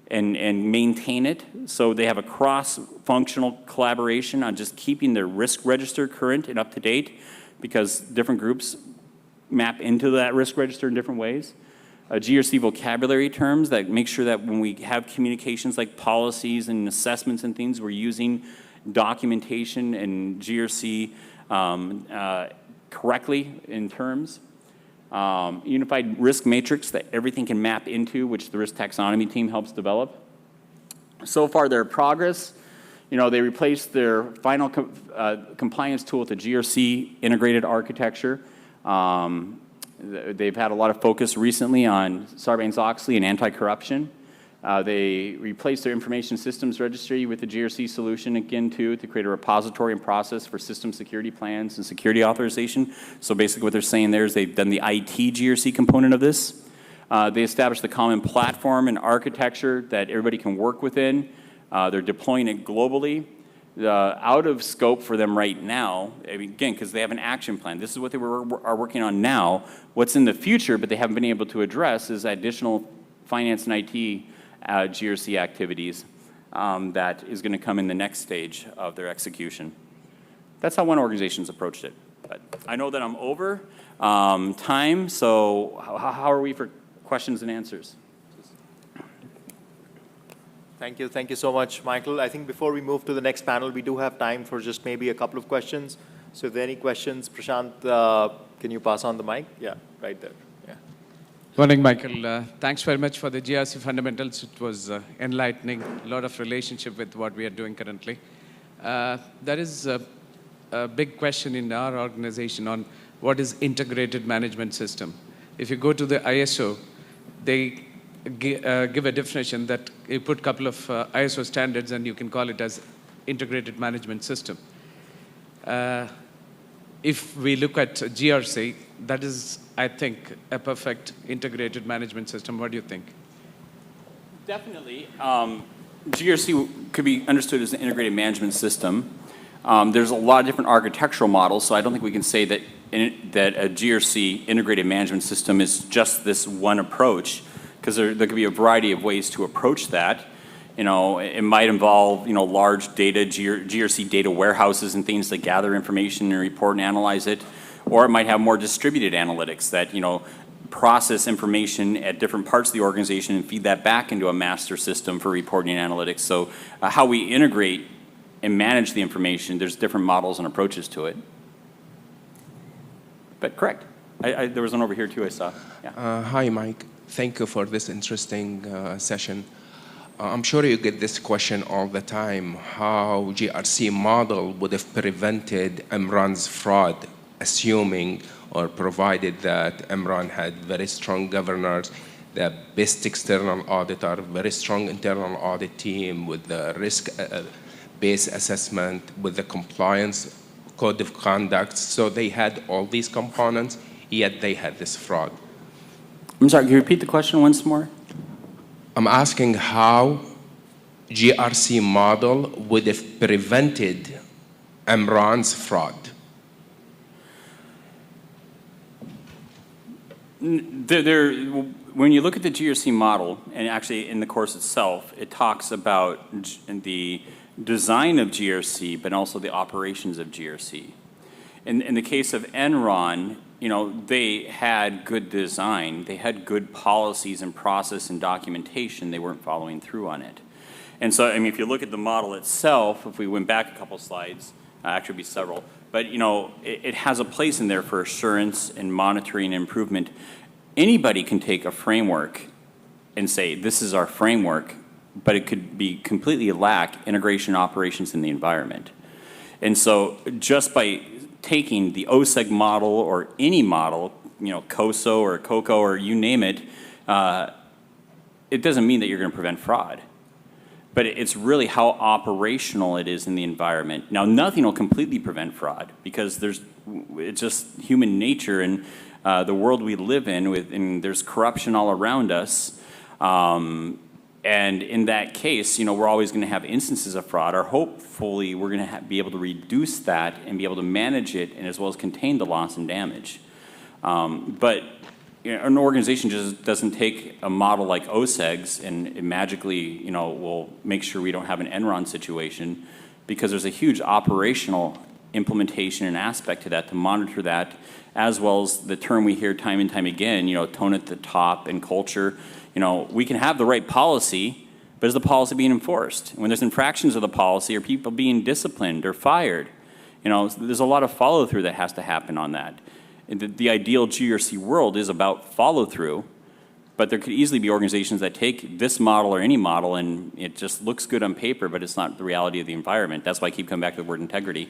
and maintain it? So they have a cross-functional collaboration on just keeping their risk register current and up to date, because different groups map into that risk register in different ways. GRC vocabulary terms that make sure that when we have communications like policies and assessments and things, we're using documentation and GRC correctly in terms. Unified risk matrix that everything can map into, which the risk taxonomy team helps develop. So far, their progress, they replaced their final compliance tool with the GRC integrated architecture. They've had a lot of focus recently on Sarbanes-Oxley and anti-corruption. They replaced their information systems registry with the GRC solution again to create a repository and process for system security plans and security authorization. So basically what they're saying there is they've done the IT GRC component of this. They established the common platform and architecture that everybody can work within. They're deploying it globally. Out of scope for them right now, again, because they have an action plan. This is what they are working on now. What's in the future, but they haven't been able to address, is additional finance and IT GRC activities that is going to come in the next stage of their execution. That's how one organization's approached it. But I know that I'm over time, so how are we for questions and answers? Thank you. Thank you so much, Michael. I think before we move to the next panel, we do have time for just maybe a couple of questions. So if there are any questions, Prashant, can you pass on the mic? Yeah, right there. Yeah. Morning, Michael. Thanks very much for the GRC fundamentals. It was enlightening, a lot of relationship with what we are doing currently. There is a big question in our organization on what is integrated management system. If you go to the ISO, they give a definition that you put a couple of ISO standards and you can call it as integrated management system. If we look at GRC, that is, I think, a perfect integrated management system. What do you think? Definitely. GRC could be understood as an integrated management system. There's a lot of different architectural models, so I don't think we can say that a GRC integrated management system is just this one approach, because there could be a variety of ways to approach that. It might involve, large data, GRC data warehouses and things that gather information and report and analyze it. Or it might have more distributed analytics that, process information at different parts of the organization and feed that back into a master system for reporting and analytics. So how we integrate and manage the information, there's different models and approaches to it. But correct. There was one over here too I saw. Yeah. Hi, Mike. Thank you for this interesting session. I'm sure you get this question all the time, how GRC model would have prevented Imran's fraud, assuming or provided that Imran had very strong governors, the best external auditor, very strong internal audit team with the risk-based assessment, with the compliance code of conduct. So they had all these components, yet they had this fraud. I'm sorry, can you repeat the question once more? I'm asking how GRC model would have prevented Imran's fraud. When you look at the GRC model, and actually in the course itself, it talks about the design of GRC, but also the operations of GRC. In the case of Enron, you know, they had good design, they had good policies and process and documentation, they weren't following through on it. And so, I mean, if you look at the model itself, if we went back a couple slides, actually it'd be several, but you know, it has a place in there for assurance and monitoring and improvement. Anybody can take a framework and say, this is our framework, but it could be completely lack integration operations in the environment. And so just by taking the OSEG model or any model, you know, COSO or COCO or you name it, it doesn't mean that you're going to prevent fraud. But it's really how operational it is in the environment. Now, nothing will completely prevent fraud because it's just human nature and the world we live in, and there's corruption all around us. And in that case, you know, we're always going to have instances of fraud, or hopefully we're going to be able to reduce that and be able to manage it and as well as contain the loss and damage. But you know, an organization just doesn't take a model like OSEG's and it magically, you know, will make sure we don't have an Enron situation, because there's a huge operational implementation and aspect to that to monitor that, as well as the term we hear time and time again, you know, tone at the top and culture. You know, we can have the right policy, but is the policy being enforced? When there's infractions of the policy, are people being disciplined or fired? You know, there's a lot of follow through that has to happen on that. The ideal GRC world is about follow through, but there could easily be organizations that take this model or any model and it just looks good on paper, but it's not the reality of the environment. That's why I keep coming back to the word integrity.